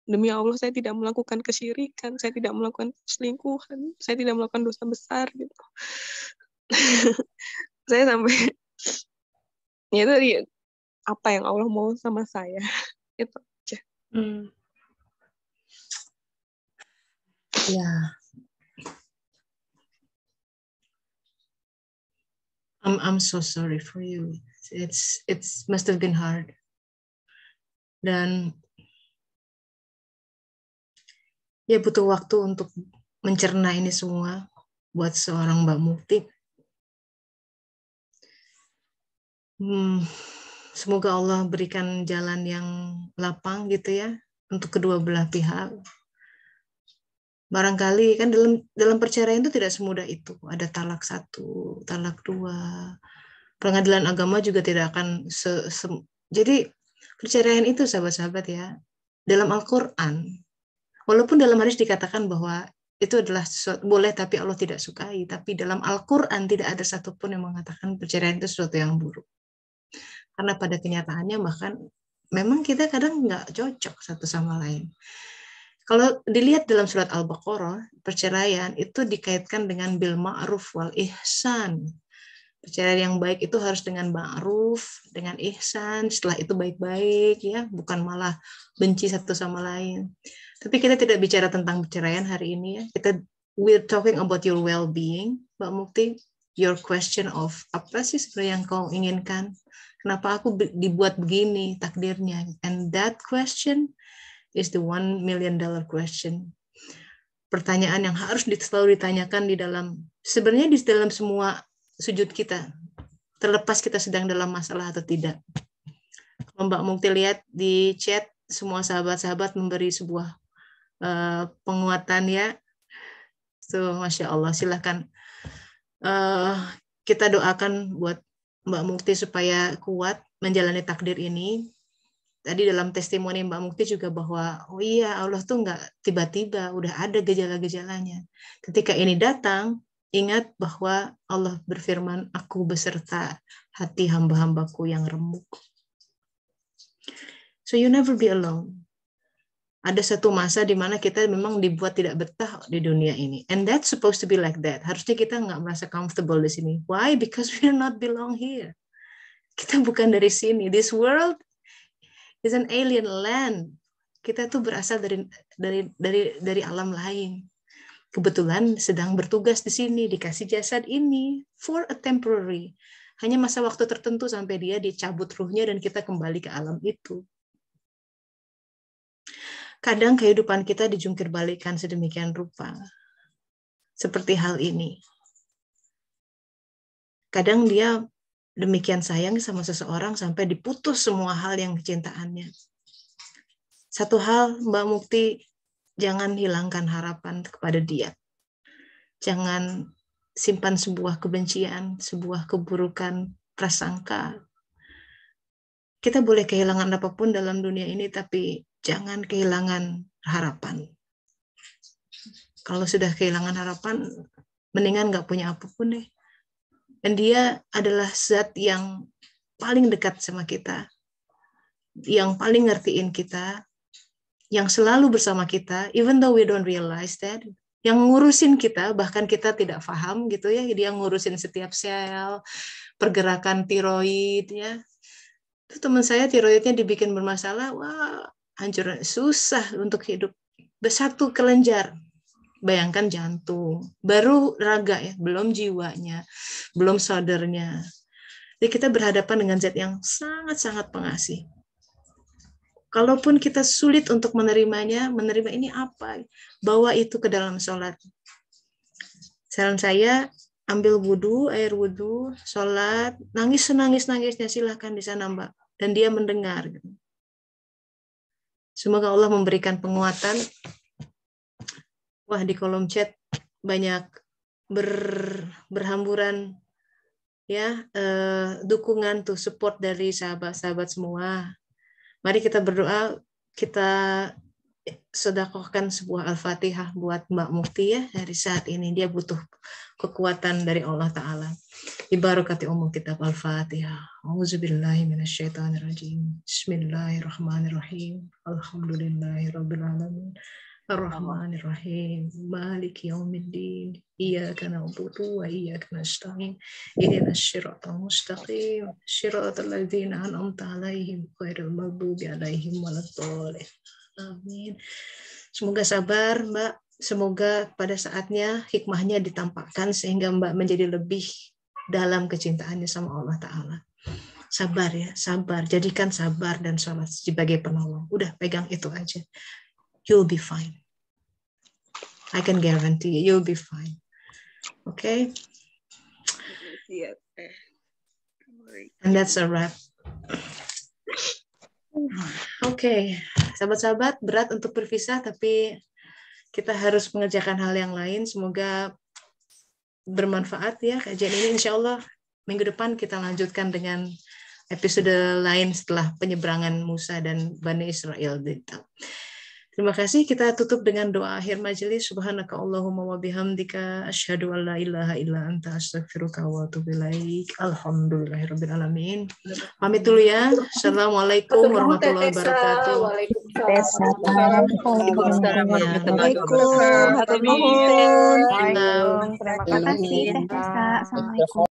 Speaker 5: Demi Allah, saya tidak melakukan kesyirikan, saya tidak melakukan selingkuhan, saya tidak melakukan dosa besar gitu. Saya sampai ya tadi apa yang Allah mau sama saya itu aja.
Speaker 1: Yeah. I'm so sorry for you. It's must have been hard. Dan ya butuh waktu untuk mencerna ini semua buat seorang Mbak Mukti. Semoga Allah berikan jalan yang lapang gitu ya untuk kedua belah pihak. Barangkali kan dalam perceraian itu tidak semudah itu. Ada talak 1, talak 2. Pengadilan agama juga tidak akan jadi perceraian itu sahabat-sahabat ya. Dalam Al-Quran, walaupun dalam hadis dikatakan bahwa itu adalah sesuatu boleh tapi Allah tidak sukai, tapi dalam Al-Quran tidak ada satupun yang mengatakan perceraian itu sesuatu yang buruk. Karena pada kenyataannya bahkan memang kita kadang nggak cocok satu sama lain. Kalau dilihat dalam surat Al-Baqarah, perceraian itu dikaitkan dengan bil ma'ruf wal ihsan. Perceraian yang baik itu harus dengan ma'ruf, dengan ihsan, setelah itu baik-baik ya, bukan malah benci satu sama lain. Tapi kita tidak bicara tentang perceraian hari ini ya. We're talking about your well-being, Mbak Mukti. Your question of apa sih sebenarnya yang kau inginkan? Kenapa aku dibuat begini takdirnya? And that question is the $1 million question. Pertanyaan yang harus selalu ditanyakan di dalam, sebenarnya di dalam semua sujud kita, terlepas kita sedang dalam masalah atau tidak. Kalau Mbak Mukti lihat di chat, semua sahabat-sahabat memberi sebuah penguatan ya. So, Masya Allah, silakan kita doakan buat Mbak Mukti supaya kuat menjalani takdir ini. Tadi dalam testimoni Mbak Mukti juga bahwa, oh iya Allah tuh nggak tiba-tiba, udah ada gejala-gejalanya. Ketika ini datang, ingat bahwa Allah berfirman, aku beserta hati hamba-hambaku yang remuk. So you never be alone. Ada satu masa di mana kita memang dibuat tidak betah di dunia ini. And that's supposed to be like that. Harusnya kita nggak merasa comfortable di sini. Why? Because we're not belong here. Kita bukan dari sini. This world is an alien land. Kita tuh berasal dari alam lain. Kebetulan sedang bertugas di sini, dikasih jasad ini for a temporary. Hanya masa waktu tertentu sampai dia dicabut ruhnya dan kita kembali ke alam itu. Kadang kehidupan kita dijungkir balikan sedemikian rupa. Seperti hal ini. Kadang dia demikian sayang sama seseorang sampai diputus semua hal yang kecintaannya. Satu hal, Mbak Mukti, jangan hilangkan harapan kepada dia. Jangan simpan sebuah kebencian, sebuah keburukan, prasangka. Kita boleh kehilangan apapun dalam dunia ini, tapi jangan kehilangan harapan. Kalau sudah kehilangan harapan, mendingan nggak punya apapun deh. Dan dia adalah zat yang paling dekat sama kita, yang paling ngertiin kita, yang selalu bersama kita, even though we don't realize that, yang ngurusin kita, bahkan kita tidak paham gitu ya, dia ngurusin setiap sel, pergerakan tiroid ya. Itu teman saya tiroidnya dibikin bermasalah, wah hancur, susah untuk hidup. Satu kelenjar, bayangkan jantung, baru raga ya, belum jiwanya, belum saudaranya. Jadi kita berhadapan dengan zat yang sangat-sangat pengasih. Kalaupun kita sulit untuk menerimanya, menerima ini apa? Bawa itu ke dalam sholat. Saran saya, ambil wudhu, air wudhu, sholat, nangis senangis-nangisnya, silahkan di sana Mbak. Dan dia mendengar. Semoga Allah memberikan penguatan. Wah, di kolom chat banyak berhamburan ya, dukungan tuh, support dari sahabat-sahabat semua. Mari kita berdoa, kita sedekahkan sebuah Al-Fatihah buat Mbak Mufti ya, dari saat ini dia butuh kekuatan dari Allah Ta'ala. Ibarakati umum kitab Al-Fatihah. Auzubillahi minasyaitonirrajim. Bismillahirrahmanirrahim. Alhamdulillahirabbil alamin. Ar-Rahmanir-Rahim. Maliki yaumiddin. Iyyaka na'budu wa iyyaka nasta'in. Ihdinas siratal mustaqim. Siratal ladzina an'amta 'alaihim ghairil maghdubi 'alaihim waladdallin. Amin. Semoga sabar, Mbak. Semoga pada saatnya hikmahnya ditampakkan sehingga Mbak menjadi lebih dalam kecintaannya sama Allah Ta'ala. Sabar ya, sabar. Jadikan sabar dan sholat sebagai penolong. Udah, pegang itu aja. You'll be fine. I can guarantee you, you'll be fine. Okay? And that's a wrap. Okay, sahabat-sahabat, berat untuk berpisah, tapi kita harus mengerjakan hal yang lain. Semoga bermanfaat ya kajian ini. Insya Allah minggu depan kita lanjutkan dengan episode lain setelah penyeberangan Musa dan Bani Israel. Terima kasih. Kita tutup dengan doa akhir majelis. Subhanaka Allahumma wa bihamdika asyhadu an la ilaha illa anta astaghfiruka wa atubu ilaik. Alhamdulillahirabbil alamin. Pamit dulu ya. Assalamualaikum warahmatullahi wabarakatuh.
Speaker 3: Waalaikumsalam.
Speaker 2: Waalaikumsalam.
Speaker 3: Terima kasih Teh Tessa. Assalamualaikum.